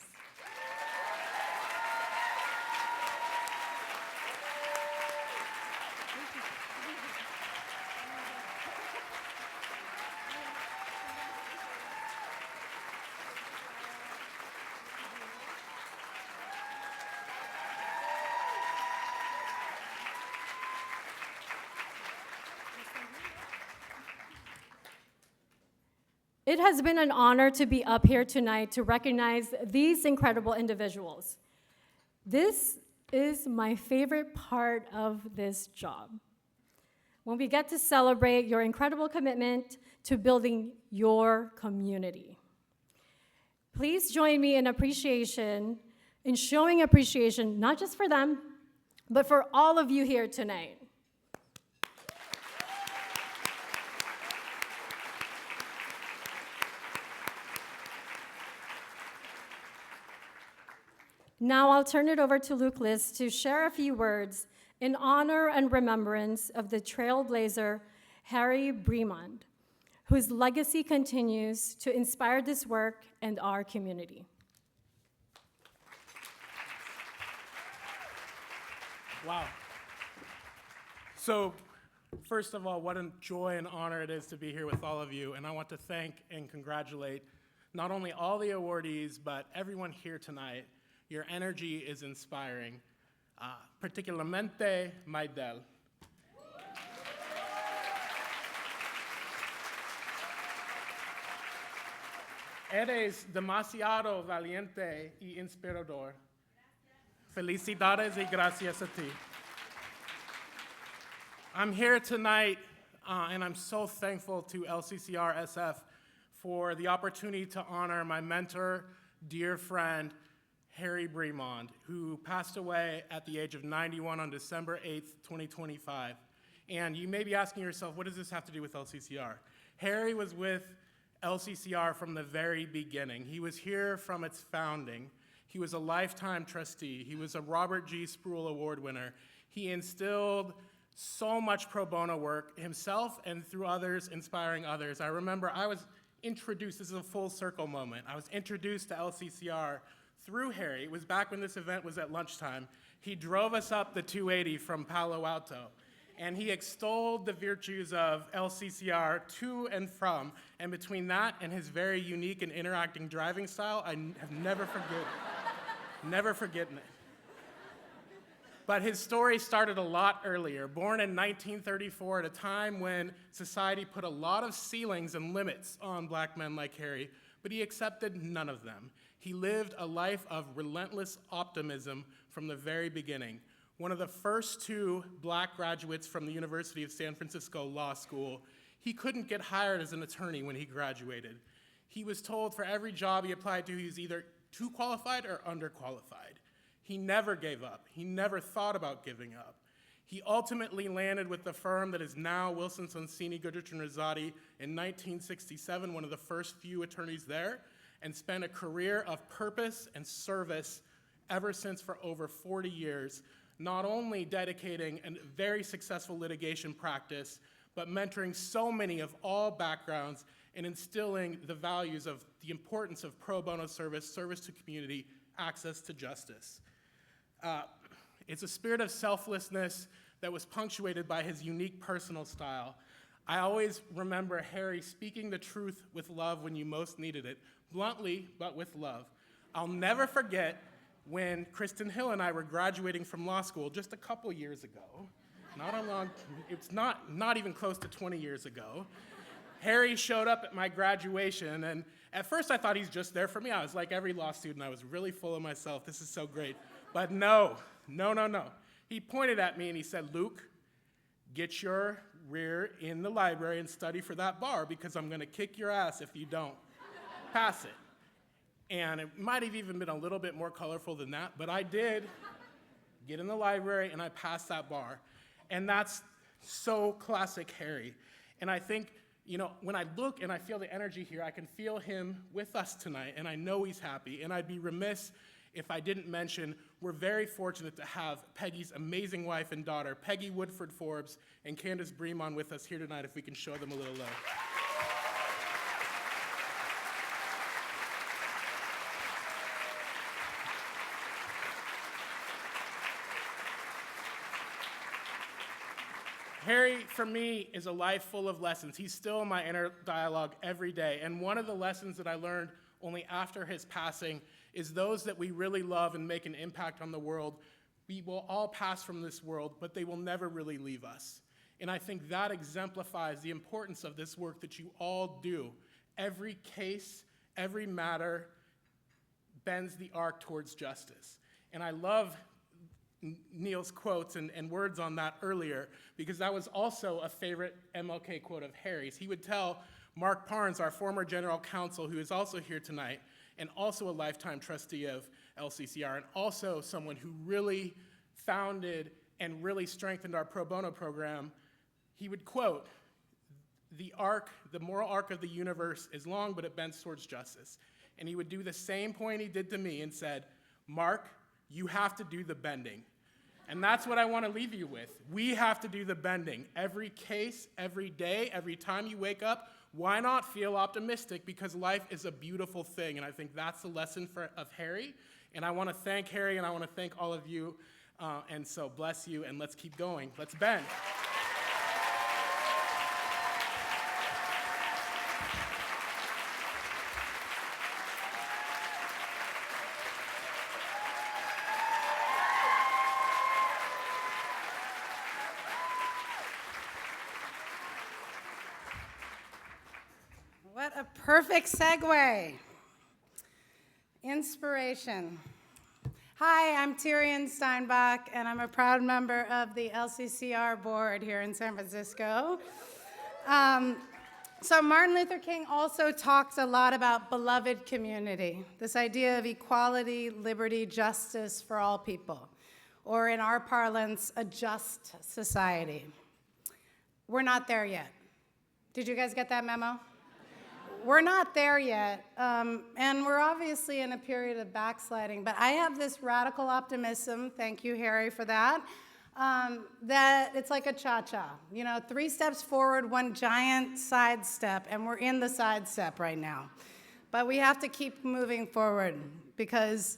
E: It has been an honor to be up here tonight to recognize these incredible individuals. This is my favorite part of this job, when we get to celebrate your incredible commitment to building your community. Please join me in showing appreciation, not just for them, but for all of you here tonight. Now I'll turn it over to Luke Liss to share a few words in honor and remembrance of the trailblazer Harry Bremond, whose legacy continues to inspire this work and our community.
M: Wow. So, first of all, what a joy and honor it is to be here with all of you, and I want to thank and congratulate not only all the awardees, but everyone here tonight. Your energy is inspiring, particularmente Maidel. Eres demasiado valiente y inspirador. Felicidades y gracias a ti. I'm here tonight, and I'm so thankful to LCCR SF for the opportunity to honor my mentor, dear friend, Harry Bremond, who passed away at the age of 91 on December 8th, 2025. And you may be asking yourself, what does this have to do with LCCR? Harry was with LCCR from the very beginning. He was here from its founding. He was a lifetime trustee. He was a Robert G. Spruill Award winner. He instilled so much pro bono work himself and through others, inspiring others. I remember I was introduced, this is a full circle moment, I was introduced to LCCR through Harry. It was back when this event was at lunchtime. He drove us up the 280 from Palo Alto, and he extolled the virtues of LCCR to and from, and between that and his very unique and interacting driving style, I have never forgotten it. But his story started a lot earlier. Born in 1934 at a time when society put a lot of ceilings and limits on Black men like Harry, but he accepted none of them. He lived a life of relentless optimism from the very beginning. One of the first 2 Black graduates from the University of San Francisco Law School, he couldn't get hired as an attorney when he graduated. He was told for every job he applied to, he was either too qualified or underqualified. He never gave up. He never thought about giving up. He ultimately landed with the firm that is now Wilson Sonsini Goodrich & Rosati in 1967, one of the first few attorneys there, and spent a career of purpose and service ever since for over 40 years, not only dedicating a very successful litigation practice, but mentoring so many of all backgrounds and instilling the values of the importance of pro bono service, service to community, access to justice. It's a spirit of selflessness that was punctuated by his unique personal style. I always remember Harry speaking the truth with love when you most needed it, bluntly, but with love. I'll never forget when Kristen Hill and I were graduating from law school just a couple years ago. It's not even close to 20 years ago. Harry showed up at my graduation, and at first I thought he's just there for me. I was like every law student, I was really full of myself. This is so great. But no. He pointed at me and he said, "Luke, get your rear in the library and study for that bar, because I'm going to kick your ass if you don't pass it. And it might have even been a little bit more colorful than that, but I did get in the library and I passed that bar. And that's so classic Harry. And I think, you know, when I look and I feel the energy here, I can feel him with us tonight, and I know he's happy. And I'd be remiss if I didn't mention we're very fortunate to have Peggy's amazing wife and daughter, Peggy Woodford Forbes and Candace Bremon, with us here tonight, if we can show them a little love. Harry, for me, is a life full of lessons. He's still in my inner dialogue every day. And one of the lessons that I learned only after his passing is those that we really love and make an impact on the world, we will all pass from this world, but they will never really leave us. And I think that exemplifies the importance of this work that you all do. Every case, every matter bends the arc towards justice. And I love Neil's quotes and words on that earlier, because that was also a favorite MLK quote of Harry's. He would tell Mark Parnes, our former general counsel, who is also here tonight, and also a lifetime trustee of LCCR, and also someone who really founded and really strengthened our pro bono program, he would quote, the moral arc of the universe is long, but it bends towards justice. And he would do the same point he did to me and said, Mark, you have to do the bending. And that's what I want to leave you with. We have to do the bending. Every case, every day, every time you wake up, why not feel optimistic? Because life is a beautiful thing. And I think that's the lesson of Harry. And I want to thank Harry, and I want to thank all of you. And so bless you, and let's keep going. Let's bend.
P: What a perfect segue. Inspiration. Hi, I'm Tyrion Steinbach, and I'm a proud member of the LCCR board here in San Francisco. So Martin Luther King also talked a lot about beloved community, this idea of equality, liberty, justice for all people, or in our parlance, a just society. We're not there yet. Did you guys get that memo? We're not there yet, and we're obviously in a period of backsliding, but I have this radical optimism, thank you, Harry, for that, that it's like a cha-cha. You know, 3 steps forward, 1 giant side step, and we're in the side step right now. But we have to keep moving forward, because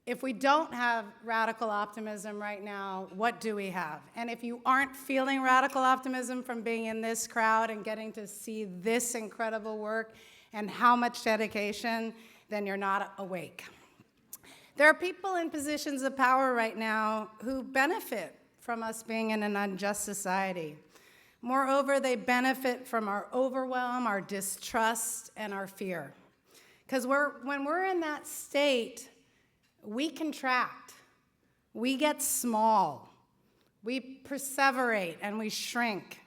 P: if we don't have radical optimism right now, what do we have? And if you aren't feeling radical optimism from being in this crowd and getting to see this incredible work and how much dedication, then you're not awake. There are people in positions of power right now who benefit from us being in an unjust society. Moreover, they benefit from our overwhelm, our distrust, and our fear. Because when we're in that state, we contract, we get small, we perseverate and we shrink.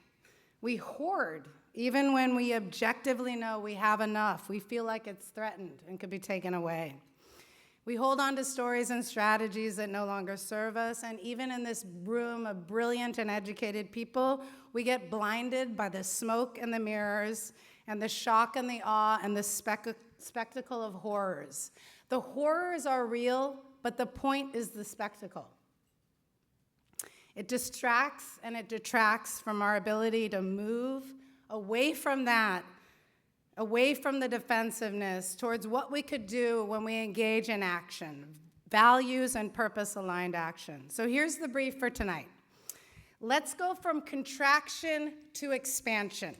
P: We hoard, even when we objectively know we have enough. We feel like it's threatened and could be taken away. We hold on to stories and strategies that no longer serve us, and even in this room of brilliant and educated people, we get blinded by the smoke and the mirrors and the shock and the awe and the spectacle of horrors. The horrors are real, but the point is the spectacle. It distracts and it detracts from our ability to move away from that, away from the defensiveness, towards what we could do when we engage in action, values and purpose-aligned action. So here's the brief for tonight. Let's go from contraction to expansion.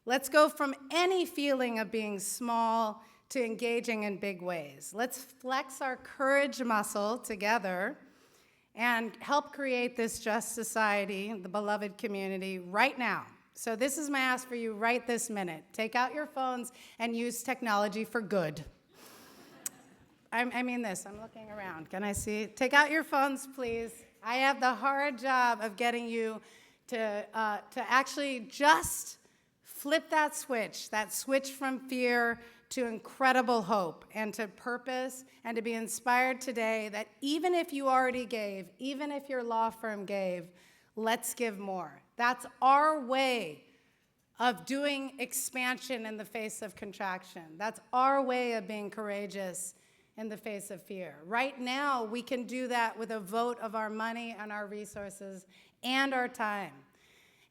P: Let's go from any feeling of being small to engaging in big ways. Let's flex our courage muscle together and help create this just society, the beloved community, right now. So this is my ask for you right this minute. Take out your phones and use technology for good. I mean this, I'm looking around. Can I see? Take out your phones, please. I have the hard job of getting you to actually just flip that switch from fear to incredible hope and to purpose, and to be inspired today that even if you already gave, even if your law firm gave, let's give more. That's our way of doing expansion in the face of contraction. That's our way of being courageous in the face of fear. Right now, we can do that with a vote of our money and our resources and our time.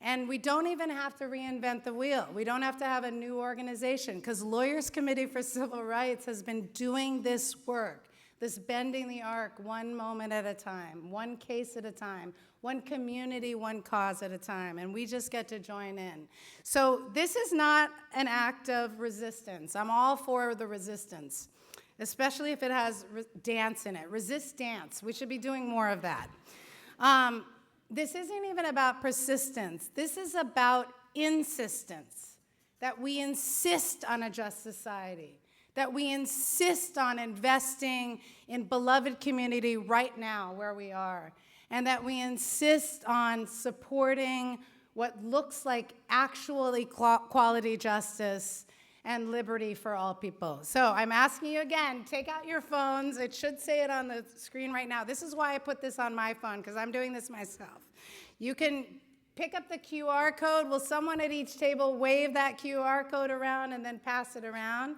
P: And we don't even have to reinvent the wheel. We don't have to have a new organization, because Lawyers Committee for Civil Rights has been doing this work, this bending the arc one moment at a time, one case at a time, one community, one cause at a time, and we just get to join in. So this is not an act of resistance. I'm all for the resistance, especially if it has dance in it. Resist dance. We should be doing more of that. This isn't even about persistence. This is about insistence, that we insist on a just society, that we insist on investing in beloved community right now where we are, and that we insist on supporting what looks like actual equality, justice, and liberty for all people. So I'm asking you again, take out your phones. It should say it on the screen right now. This is why I put this on my phone, because I'm doing this myself. You can pick up the QR code. Will someone at each table wave that QR code around and then pass it around?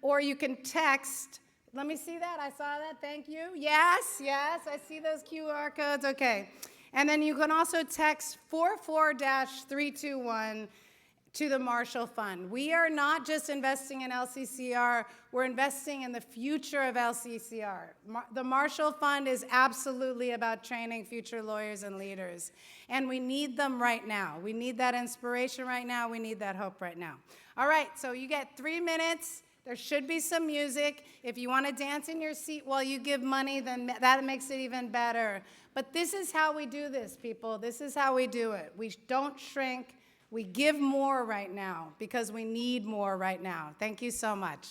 P: Or you can text. Let me see that. I saw that. Thank you. Yes, I see those QR codes. Okay. And then you can also text 44-321 to the Marshall Fund. We are not just investing in LCCR, we're investing in the future of LCCR. The Marshall Fund is absolutely about training future lawyers and leaders, and we need them right now. We need that inspiration right now. We need that hope right now. All right, so you get 3 minutes. There should be some music. If you want to dance in your seat while you give money, then that makes it even better. But this is how we do this, people. This is how we do it. We don't shrink. We give more right now because we need more right now. Thank you so much.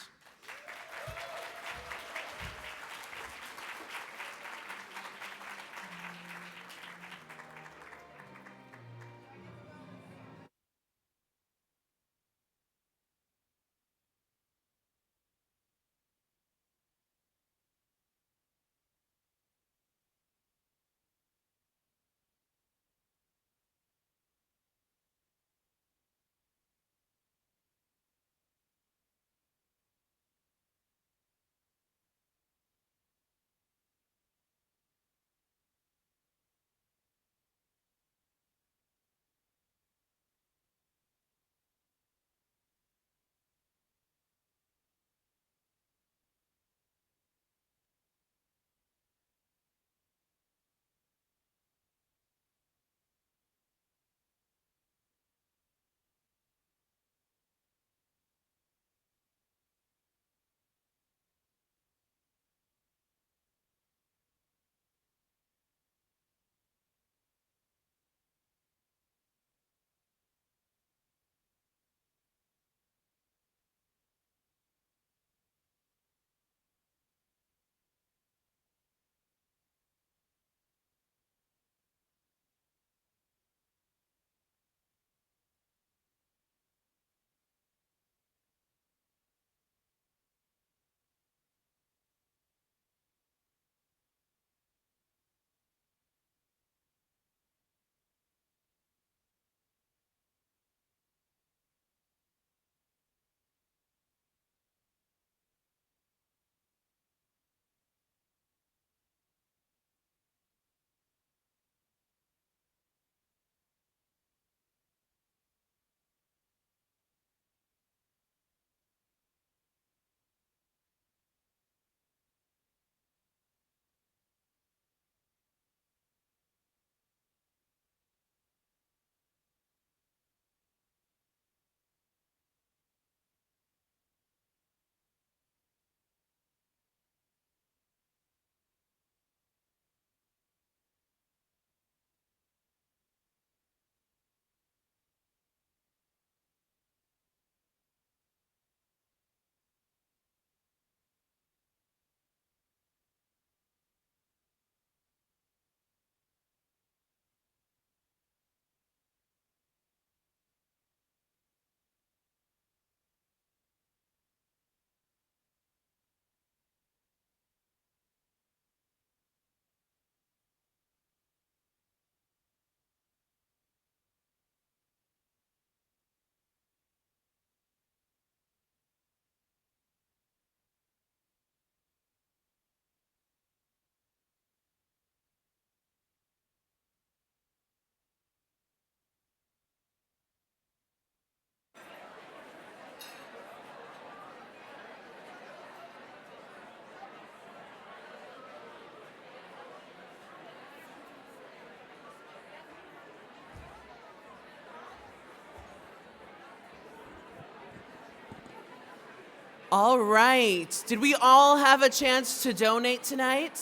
B: All right. Did we all have a chance to donate tonight?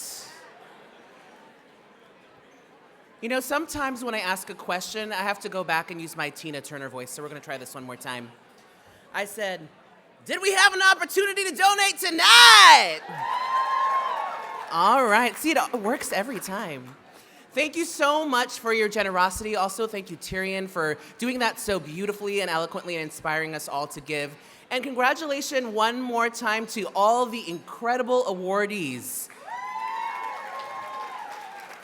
B: You know, sometimes when I ask a question, I have to go back and use my Tina Turner voice, so we're going to try this one more time. I said, did we have an opportunity to donate tonight? All right. See, it works every time. Thank you so much for your generosity. Also, thank you, Tyrion, for doing that so beautifully and eloquently and inspiring us all to give. And congratulations one more time to all the incredible awardees.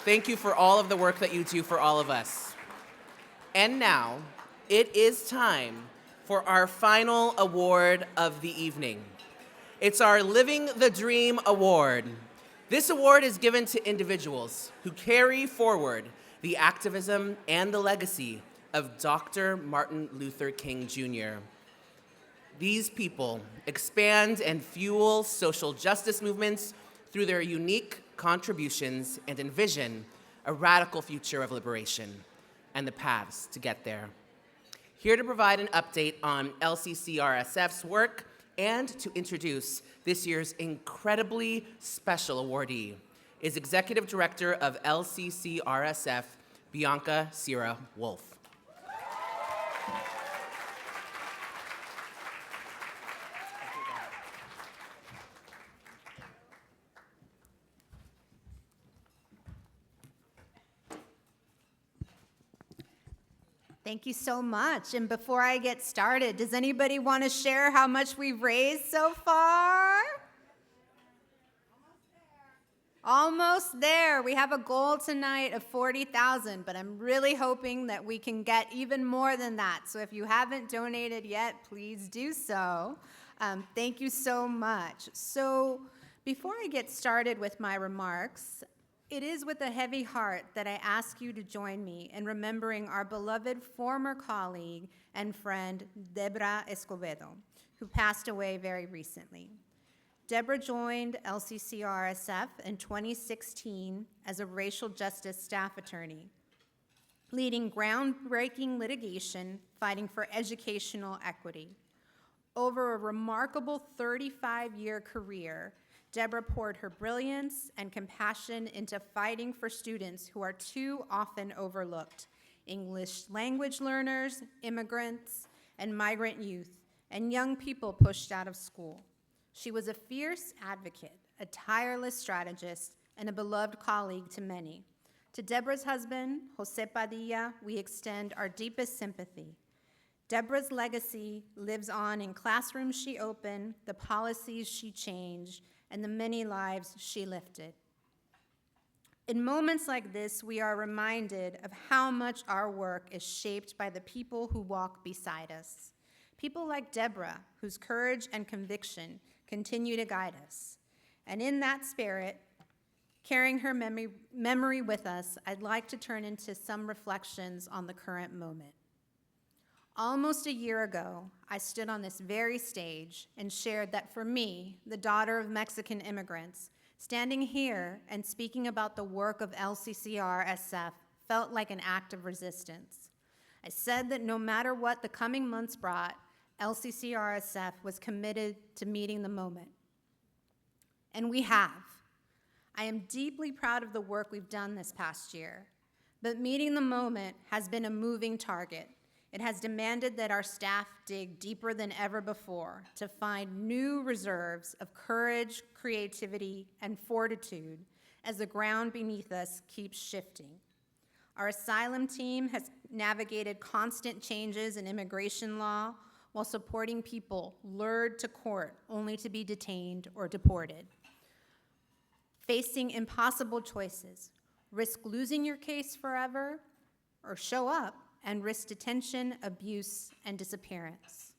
B: Thank you for all of the work that you do for all of us. And now, it is time for our final award of the evening. It's our Living the Dream Award. This award is given to individuals who carry forward the activism and the legacy of Dr. Martin Luther King Jr. These people expand and fuel social justice movements through their unique contributions and envision a radical future of liberation and the paths to get there. Here to provide an update on LCCRSF's work and to introduce this year's incredibly special awardee is Executive Director of LCCRSF, Bianca Sierra Wolf.
F: Thank you so much. And before I get started, does anybody want to share how much we've raised so far? Almost there. We have a goal tonight of 40,000, but I'm really hoping that we can get even more than that. So if you haven't donated yet, please do so. Thank you so much. So before I get started with my remarks, it is with a heavy heart that I ask you to join me in remembering our beloved former colleague and friend, Debra Escobedo, who passed away very recently. Debra joined LCCRSF in 2016 as a racial justice staff attorney, leading groundbreaking litigation fighting for educational equity. Over a remarkable 35-year career, Debra poured her brilliance and compassion into fighting for students who are too often overlooked: English language learners, immigrants, and migrant youth, and young people pushed out of school. She was a fierce advocate, a tireless strategist, and a beloved colleague to many. To Debra's husband, Jose Padilla, we extend our deepest sympathy. Debra's legacy lives on in classrooms she opened, the policies she changed, and the many lives she lifted. In moments like this, we are reminded of how much our work is shaped by the people who walk beside us. People like Debra, whose courage and conviction continue to guide us. And in that spirit, carrying her memory with us, I'd like to turn into some reflections on the current moment. Almost a year ago, I stood on this very stage and shared that for me, the daughter of Mexican immigrants, standing here and speaking about the work of LCCRSF felt like an act of resistance. I said that no matter what the coming months brought, LCCRSF was committed to meeting the moment. And we have. I am deeply proud of the work we've done this past year, but meeting the moment has been a moving target. It has demanded that our staff dig deeper than ever before to find new reserves of courage, creativity, and fortitude as the ground beneath us keeps shifting. Our asylum team has navigated constant changes in immigration law while supporting people lured to court only to be detained or deported. Facing impossible choices, risk losing your case forever or show up and risk detention, abuse, and disappearance.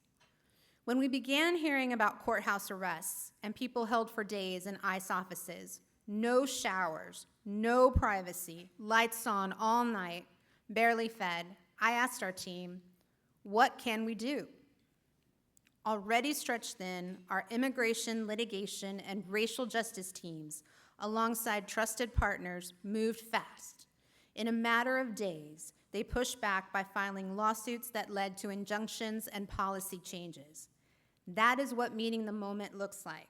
F: When we began hearing about courthouse arrests and people held for days in ICE offices, no showers, no privacy, lights on all night, barely fed, I asked our team, what can we do? Already stretched thin, our immigration, litigation, and racial justice teams, alongside trusted partners, moved fast. In a matter of days, they pushed back by filing lawsuits that led to injunctions and policy changes.
Q: That is what meeting the moment looks like.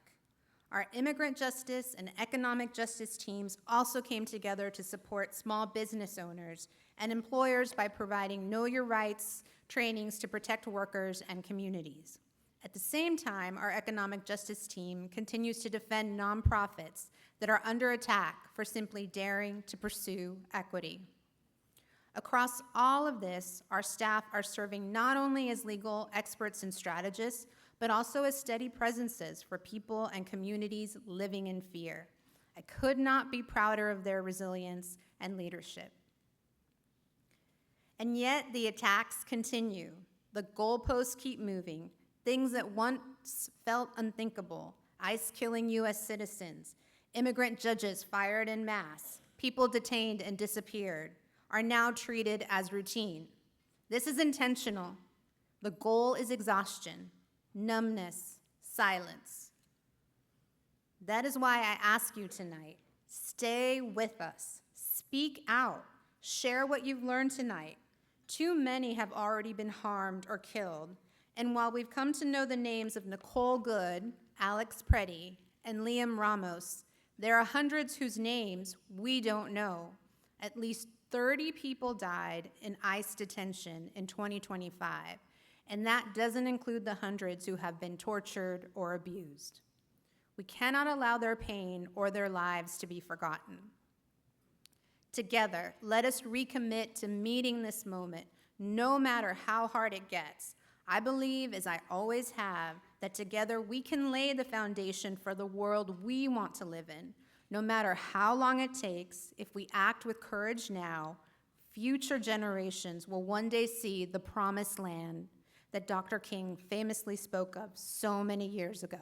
Q: Our immigrant justice and economic justice teams also came together to support small business owners and employers by providing Know Your Rights trainings to protect workers and communities. At the same time, our economic justice team continues to defend nonprofits that are under attack for simply daring to pursue equity. Across all of this, our staff are serving not only as legal experts and strategists, but also as steady presences for people and communities living in fear. I could not be prouder of their resilience and leadership. And yet the attacks continue. The goalposts keep moving. Things that once felt unthinkable, ICE killing US citizens, immigrant judges fired en masse, people detained and disappeared, are now treated as routine. This is intentional. The goal is exhaustion, numbness, silence. That is why I ask you tonight, stay with us, speak out, share what you've learned tonight. Too many have already been harmed or killed, and while we've come to know the names of Nicole Good, Alex Preddy, and Liam Ramos, there are hundreds whose names we don't know. At least 30 people died in ICE detention in 2025, and that doesn't include the hundreds who have been tortured or abused. We cannot allow their pain or their lives to be forgotten. Together, let us recommit to meeting this moment, no matter how hard it gets. I believe, as I always have, that together we can lay the foundation for the world we want to live in. No matter how long it takes, if we act with courage now, future generations will one day see the promised land that Dr. King famously spoke of so many years ago.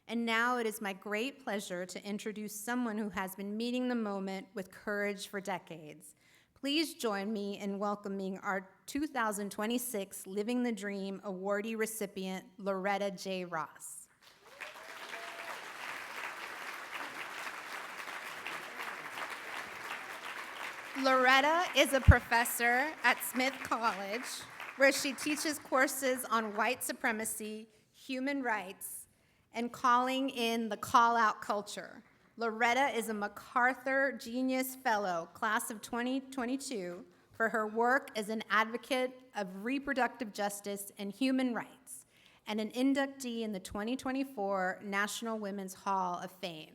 Q: And now it is my great pleasure to introduce someone who has been meeting the moment with courage for decades. Please join me in welcoming our 2026 Living the Dream awardee recipient, Loretta J. Ross. Loretta is a professor at Smith College, where she teaches courses on white supremacy, human rights, and calling in the call-out culture. Loretta is a MacArthur Genius Fellow, class of 2022, for her work as an advocate of reproductive justice and human rights, and an inductee in the 2024 National Women's Hall of Fame.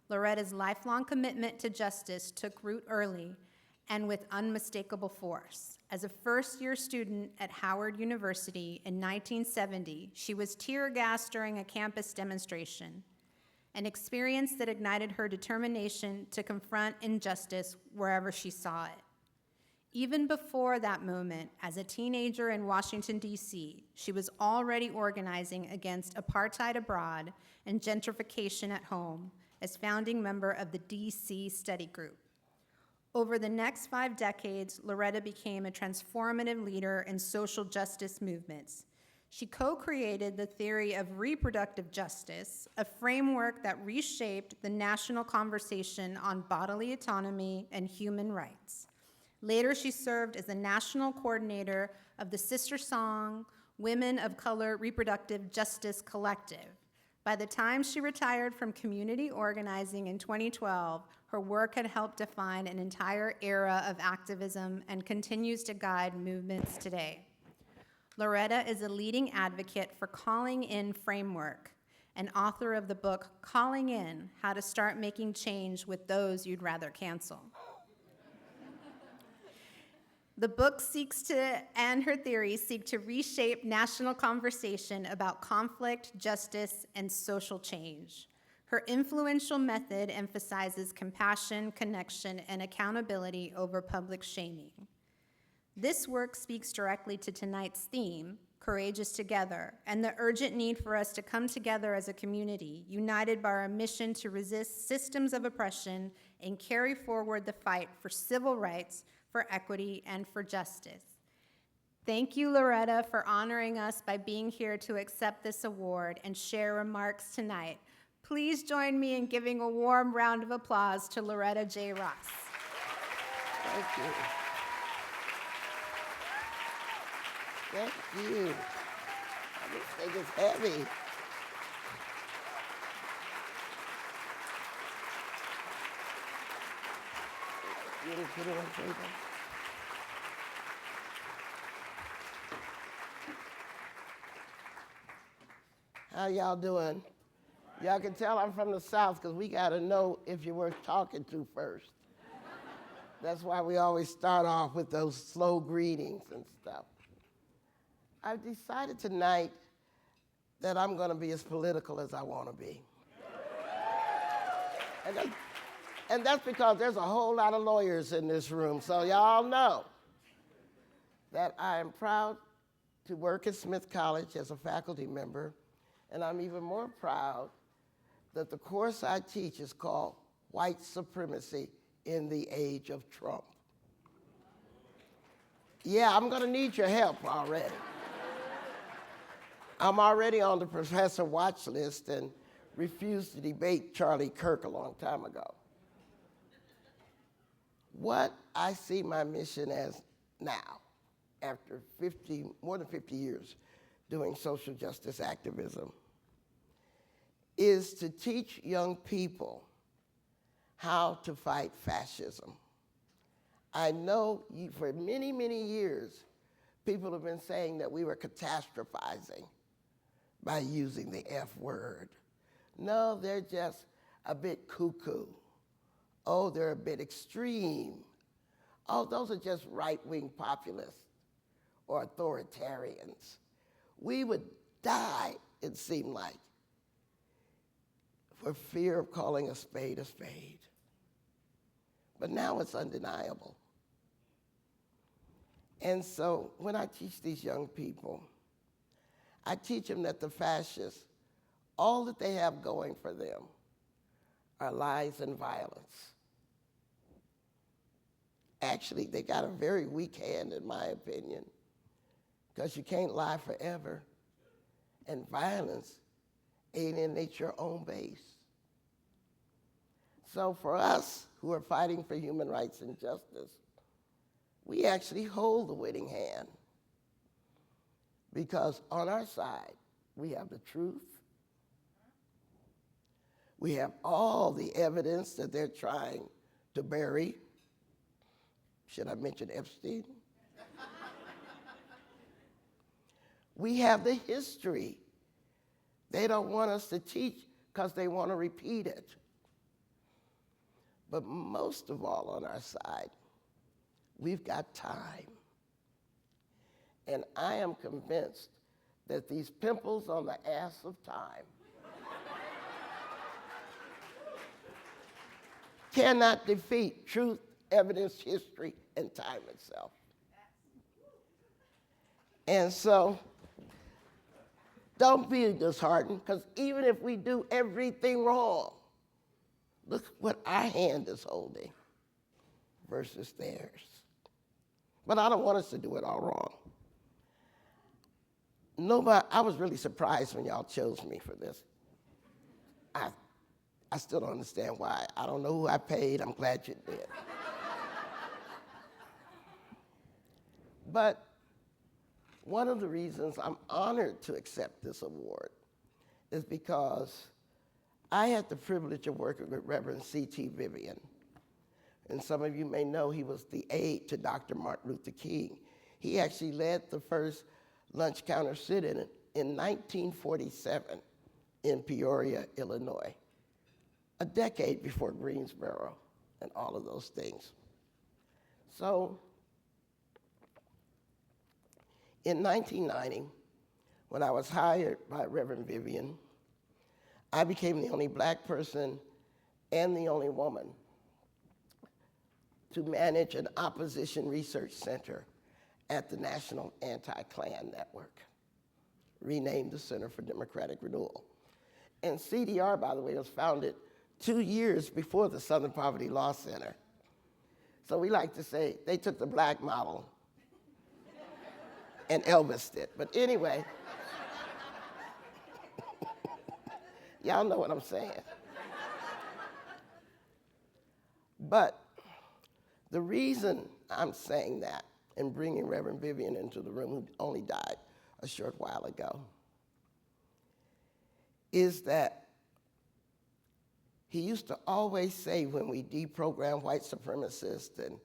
Q: Loretta's lifelong commitment to justice took root early and with unmistakable force. As a first-year student at Howard University in 1970, she was tear-gassed during a campus demonstration, an experience that ignited her determination to confront injustice wherever she saw it. Even before that moment, as a teenager in Washington, D.C., she was already organizing against apartheid abroad and gentrification at home as founding member of the D.C. Study Group. Over the next 5 decades, Loretta became a transformative leader in social justice movements. She co-created the theory of reproductive justice, a framework that reshaped the national conversation on bodily autonomy and human rights. Later, she served as the national coordinator of the SisterSong Women of Color Reproductive Justice Collective. By the time she retired from community organizing in 2012, her work had helped define an entire era of activism and continues to guide movements today. Loretta is a leading advocate for Calling In Framework, and author of the book Calling In: How to Start Making Change with Those You'd Rather Cancel. The book and her theories seek to reshape national conversation about conflict, justice, and social change. Her influential method emphasizes compassion, connection, and accountability over public shaming. This work speaks directly to tonight's theme, Courageous Together, and the urgent need for us to come together as a community, united by our mission to resist systems of oppression and carry forward the fight for civil rights, for equity, and for justice. Thank you, Loretta, for honoring us by being here to accept this award and share remarks tonight. Please join me in giving a warm round of applause to Loretta J. Ross.
R: Thank you. Thank you. This thing is heavy. You didn't put it on the table? How y'all doing? Y'all can tell I'm from the South because we got to know if you're worth talking to first. That's why we always start off with those slow greetings and stuff. I've decided tonight that I'm going to be as political as I want to be. And that's because there's a whole lot of lawyers in this room, so y'all know that I am proud to work at Smith College as a faculty member, and I'm even more proud that the course I teach is called White Supremacy in the Age of Trump. Yeah, I'm gonna need your help already. I'm already on the professor watch list and refused to debate Charlie Kirk a long time ago. What I see my mission as now, after more than 50 years doing social justice activism, is to teach young people how to fight fascism. I know for many, many years, people have been saying that we were catastrophizing by using the F word. No, they're just a bit cuckoo. Oh, they're a bit extreme. Oh, those are just right-wing populists or authoritarians. We would die, it seemed like, for fear of calling a spade a spade. But now it's undeniable. And so when I teach these young people, I teach them that the fascists, all that they have going for them are lies and violence. Actually, they got a very weak hand, in my opinion, because you can't lie forever, and violence alienates your own base. So for us who are fighting for human rights and justice, we actually hold the winning hand, because on our side, we have the truth. We have all the evidence that they're trying to bury. Should I mention Epstein? We have the history. They don't want us to teach because they want to repeat it. But most of all on our side, we've got time. And I am convinced that these pimples on the ass of time cannot defeat truth, evidence, history, and time itself. And so, don't be disheartened, because even if we do everything wrong, look what our hand is holding versus theirs. But I don't want us to do it all wrong. I was really surprised when y'all chose me for this. I still don't understand why. I don't know who I paid. I'm glad you did. But one of the reasons I'm honored to accept this award is because I had the privilege of working with Reverend C.T. Vivian. And some of you may know he was the aide to Dr. Martin Luther King. He actually led the first lunch counter sit-in in 1947 in Peoria, Illinois, a decade before Greensboro and all of those things. So in 1990, when I was hired by Reverend Vivian, I became the only black person and the only woman to manage an opposition research center at the National Anti-Klan Network, renamed the Center for Democratic Renewal. And CDR, by the way, was founded 2 years before the Southern Poverty Law Center. So we like to say they took the black model and Elvis'd it. But anyway, y'all know what I'm saying. But the reason I'm saying that and bringing Reverend Vivian into the room, who only died a short while ago, is that he used to always say when we deprogrammed white supremacists and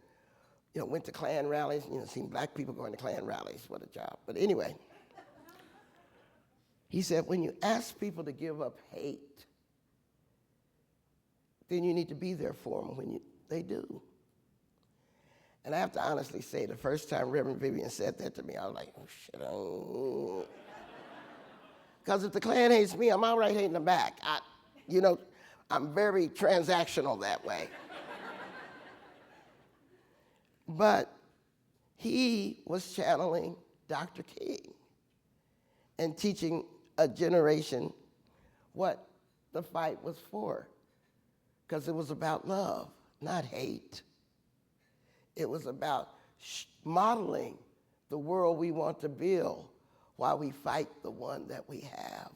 R: went to Klan rallies, seen black people going to Klan rallies, what a job. But anyway, he said, when you ask people to give up hate, then you need to be there for them when they do. And I have to honestly say, the first time Reverend Vivian said that to me, I was like, oh, shit. Because if the Klan hates me, I'm all right hating them back. I'm very transactional that way. But he was channeling Dr. King and teaching a generation what the fight was for, because it was about love, not hate. It was about modeling the world we want to build while we fight the one that we have.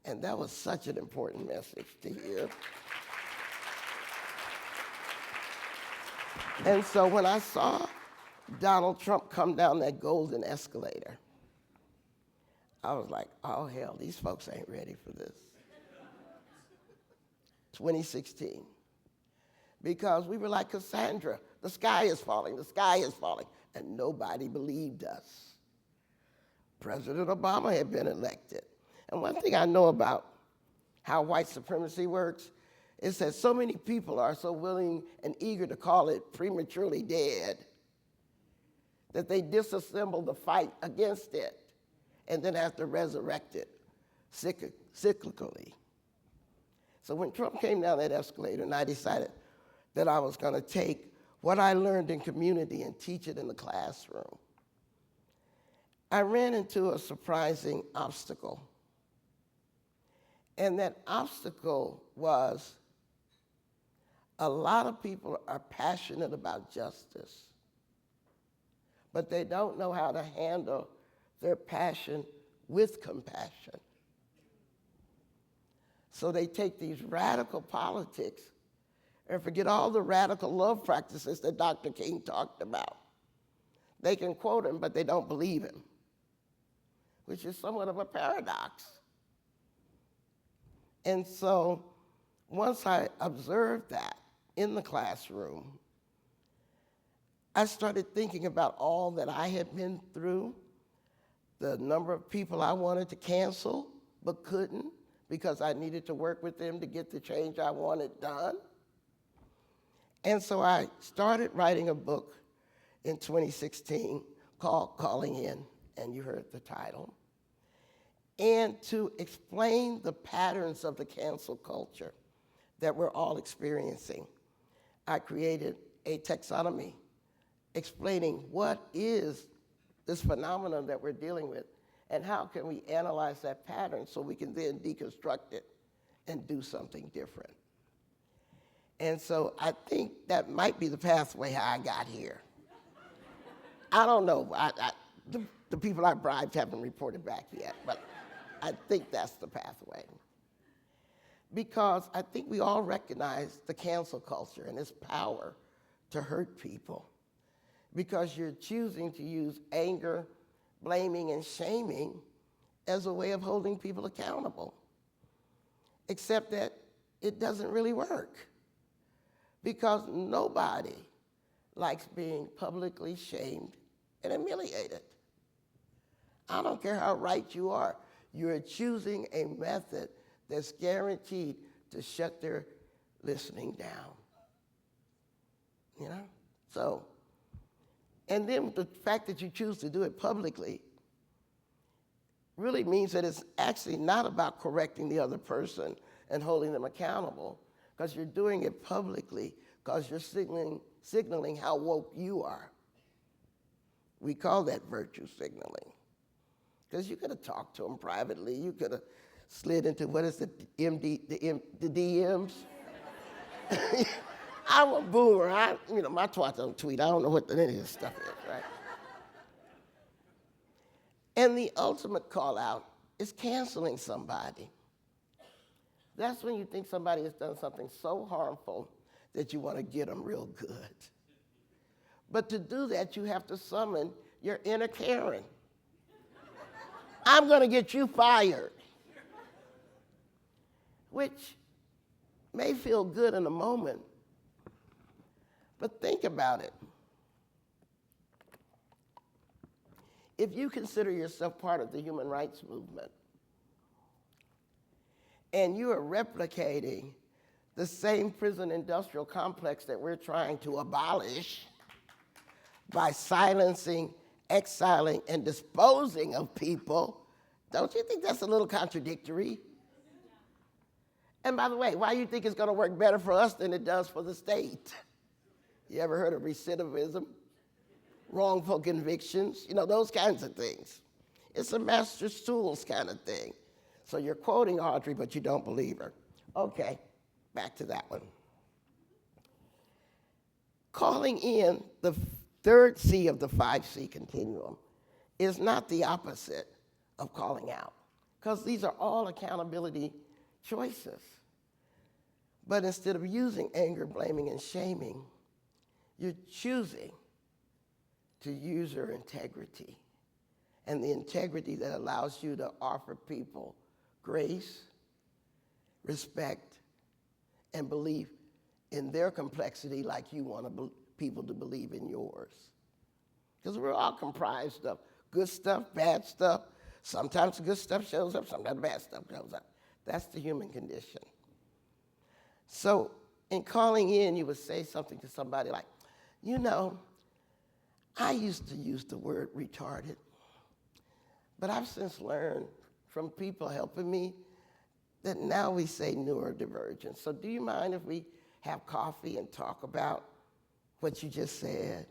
R: And that was such an important message to hear. And so when I saw Donald Trump come down that golden escalator, I was like, oh, hell, these folks ain't ready for this. 2016. Because we were like Cassandra, the sky is falling, and nobody believed us. President Obama had been elected. And one thing I know about how white supremacy works is that so many people are so willing and eager to call it prematurely dead that they disassemble the fight against it and then have to resurrect it cyclically. So when Trump came down that escalator and I decided that I was going to take what I learned in community and teach it in the classroom, I ran into a surprising obstacle. And that obstacle was a lot of people are passionate about justice, but they don't know how to handle their passion with compassion. So they take these radical politics and forget all the radical love practices that Dr. King talked about. They can quote him, but they don't believe him, which is somewhat of a paradox. And so once I observed that in the classroom, I started thinking about all that I had been through, the number of people I wanted to cancel but couldn't because I needed to work with them to get the change I wanted done. And so I started writing a book in 2016 called Calling In, and you heard the title. And to explain the patterns of the cancel culture that we're all experiencing, I created a taxonomy explaining what is this phenomenon that we're dealing with and how can we analyze that pattern so we can then deconstruct it and do something different. And so I think that might be the pathway how I got here. I don't know. The people I bribed haven't reported back yet, but I think that's the pathway. Because I think we all recognize the cancel culture and its power to hurt people. Because you're choosing to use anger, blaming, and shaming as a way of holding people accountable. Except that it doesn't really work. Because nobody likes being publicly shamed and humiliated. I don't care how right you are. You're choosing a method that's guaranteed to shut their listening down. You know? So, and then the fact that you choose to do it publicly really means that it's actually not about correcting the other person and holding them accountable, because you're doing it publicly because you're signaling how woke you are. We call that virtue signaling. Because you could have talked to them privately. You could have slid into, what is it, the DMs? I'm a boomer. My twat don't tweet. I don't know what any of this stuff is, right? And the ultimate call out is canceling somebody. That's when you think somebody has done something so harmful that you want to get them real good. But to do that, you have to summon your inner Karen. I'm going to get you fired. which may feel good in a moment, but think about it. If you consider yourself part of the human rights movement, and you are replicating the same prison industrial complex that we're trying to abolish by silencing, exiling, and disposing of people, don't you think that's a little contradictory? And by the way, why do you think it's going to work better for us than it does for the state? You ever heard of recidivism? Wrongful convictions? You know, those kinds of things. It's a master's tools kind of thing. So you're quoting Audrey, but you don't believe her. Okay, back to that one. Calling in the third C of the 5C continuum is not the opposite of calling out, because these are all accountability choices. But instead of using anger, blaming, and shaming, you're choosing to use your integrity, and the integrity that allows you to offer people grace, respect, and belief in their complexity like you want people to believe in yours. Because we're all comprised of good stuff, bad stuff. Sometimes the good stuff shows up, sometimes the bad stuff shows up. That's the human condition. So in calling in, you would say something to somebody like, you know, I used to use the word retarded, but I've since learned from people helping me that now we say neurodivergent. So do you mind if we have coffee and talk about what you just said?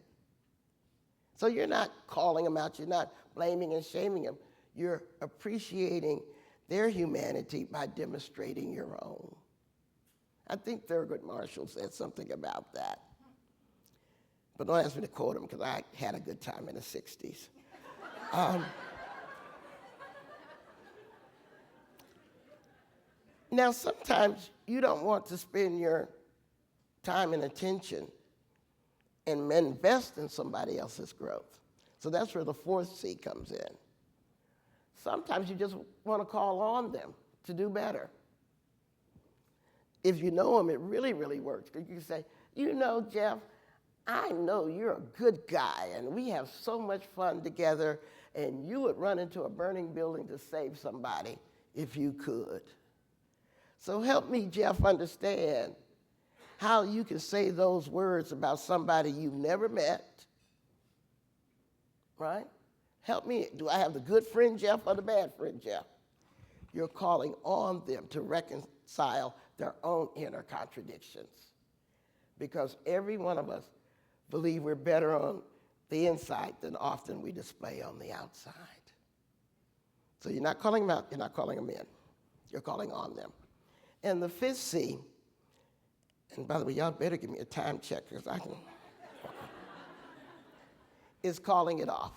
R: So you're not calling them out, you're not blaming and shaming them. You're appreciating their humanity by demonstrating your own. I think Thurgood Marshall said something about that. But don't ask me to quote him, because I had a good time in the 60s. Now, sometimes you don't want to spend your time and attention and invest in somebody else's growth. So that's where the fourth C comes in. Sometimes you just want to call on them to do better. If you know them, it really, really works. You can say, you know, Jeff, I know you're a good guy, and we have so much fun together, and you would run into a burning building to save somebody if you could. So help me, Jeff, understand how you can say those words about somebody you've never met, right? Help me. Do I have the good friend Jeff or the bad friend Jeff? You're calling on them to reconcile their own inner contradictions, because every one of us believe we're better on the inside than often we display on the outside. So you're not calling them out, you're not calling them in. You're calling on them. And the fifth C, and by the way, y'all better give me a time check, because I can, is calling it off.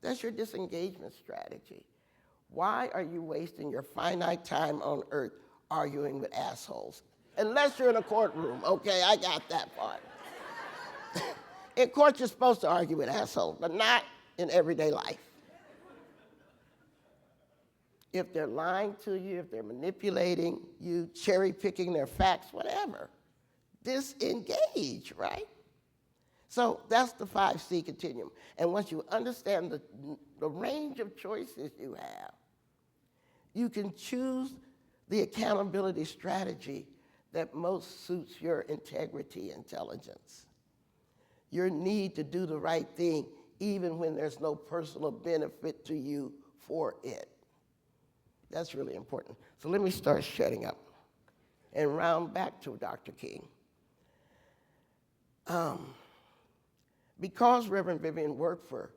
R: That's your disengagement strategy. Why are you wasting your finite time on earth arguing with assholes? Unless you're in a courtroom, okay, I got that part. In court, you're supposed to argue with assholes, but not in everyday life. If they're lying to you, if they're manipulating you, cherry-picking their facts, whatever, disengage, right? So that's the 5C continuum. And once you understand the range of choices you have, you can choose the accountability strategy that most suits your integrity, intelligence, your need to do the right thing even when there's no personal benefit to you for it. That's really important. So let me start shutting up and round back to Dr. King. Because Reverend Vivian worked for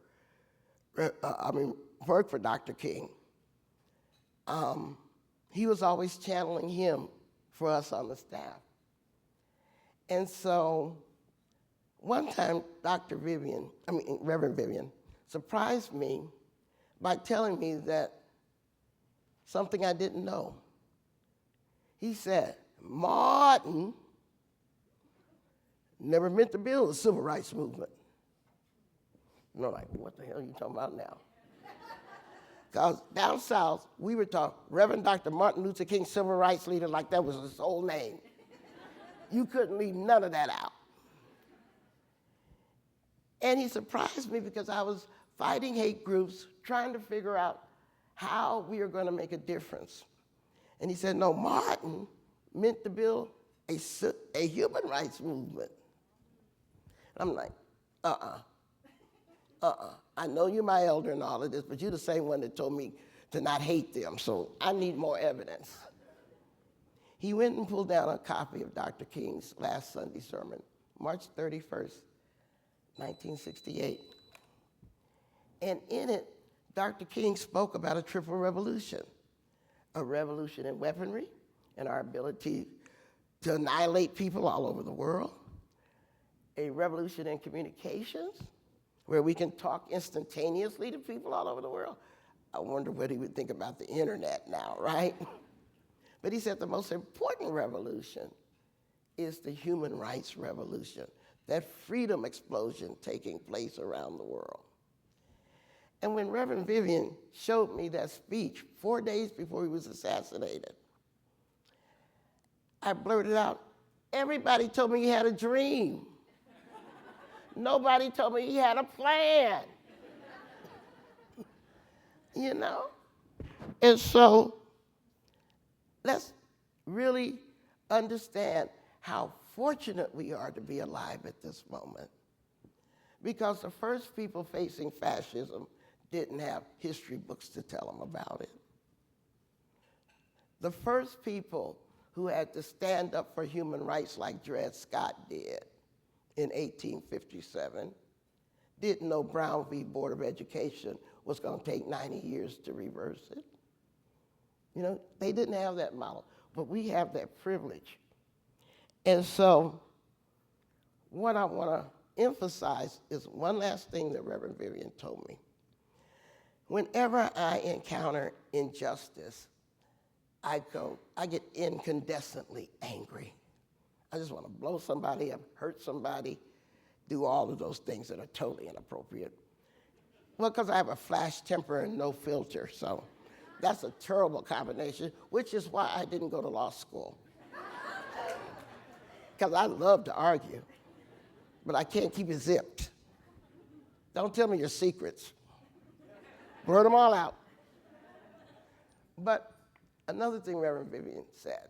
R: Dr. King, he was always channeling him for us on the staff. And so one time, Reverend Vivian surprised me by telling me that something I didn't know. He said, Martin never meant to build a civil rights movement. And I'm like, what the hell are you talking about now? Because down south, we were taught Reverend Dr. Martin Luther King, civil rights leader, like that was his whole name. You couldn't leave none of that out. And he surprised me because I was fighting hate groups, trying to figure out how we are going to make a difference. And he said, no, Martin meant to build a human rights movement. I'm like, I know you're my elder and all of this, but you're the same one that told me to not hate them, so I need more evidence. He went and pulled down a copy of Dr. King's last Sunday sermon, March 31st, 1968. And in it, Dr. King spoke about a triple revolution, a revolution in weaponry and our ability to annihilate people all over the world, a revolution in communications, where we can talk instantaneously to people all over the world. I wonder what he would think about the internet now, right? But he said the most important revolution is the human rights revolution, that freedom explosion taking place around the world. And when Reverend Vivian showed me that speech 4 days before he was assassinated, I blurted out, everybody told me he had a dream. Nobody told me he had a plan. You know? And so let's really understand how fortunate we are to be alive at this moment. Because the first people facing fascism didn't have history books to tell them about it. The first people who had to stand up for human rights like Dred Scott did in 1857 didn't know Brown v. Board of Education was going to take 90 years to reverse it. You know, they didn't have that model, but we have that privilege. And so what I want to emphasize is one last thing that Reverend Vivian told me. Whenever I encounter injustice, I get incandescently angry. I just want to blow somebody up, hurt somebody, do all of those things that are totally inappropriate. Well, because I have a flash temper and no filter, so that's a terrible combination, which is why I didn't go to law school. Because I love to argue, but I can't keep it zipped. Don't tell me your secrets. Blurt them all out. But another thing Reverend Vivian said,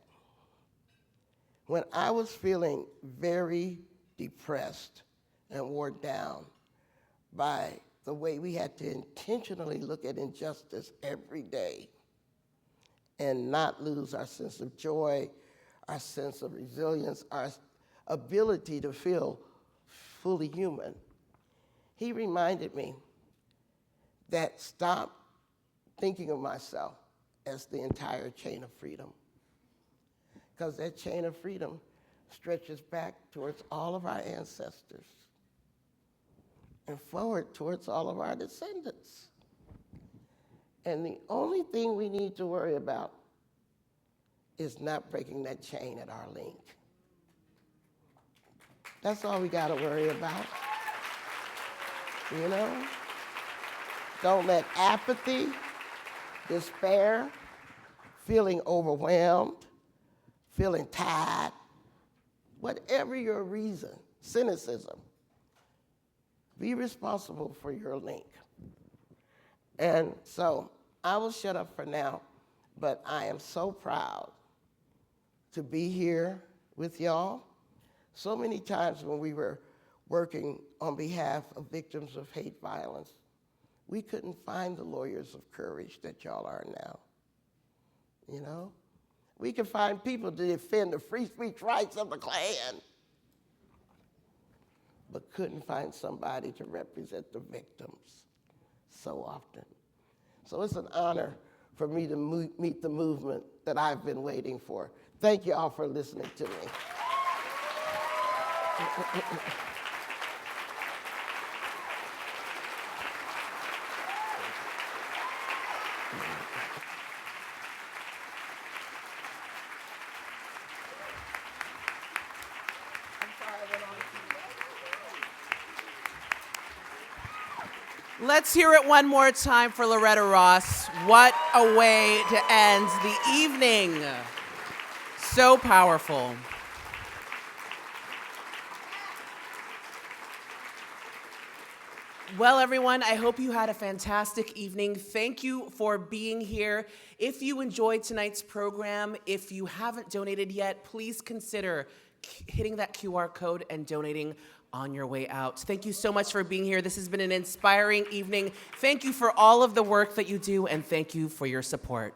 R: when I was feeling very depressed and worn down by the way we had to intentionally look at injustice every day and not lose our sense of joy, our sense of resilience, our ability to feel fully human, he reminded me that stop thinking of myself as the entire chain of freedom. Because that chain of freedom stretches back towards all of our ancestors and forward towards all of our descendants. And the only thing we need to worry about is not breaking that chain at our link. That's all we got to worry about. You know? Don't let apathy, despair, feeling overwhelmed, feeling tired, whatever your reason, cynicism, be responsible for your link. And so I will shut up for now, but I am so proud to be here with y'all. So many times when we were working on behalf of victims of hate violence, we couldn't find the lawyers of courage that y'all are now, you know? We could find people to defend the free speech rights of the Klan, but couldn't find somebody to represent the victims so often. So it's an honor for me to meet the movement that I've been waiting for. Thank you all for listening to me.
B: Let's hear it one more time for Loretta Ross. What a way to end the evening. So powerful. Well, everyone, I hope you had a fantastic evening. Thank you for being here. If you enjoyed tonight's program, if you haven't donated yet, please consider hitting that QR code and donating on your way out. Thank you so much for being here. This has been an inspiring evening. Thank you for all of the work that you do, and thank you for your support.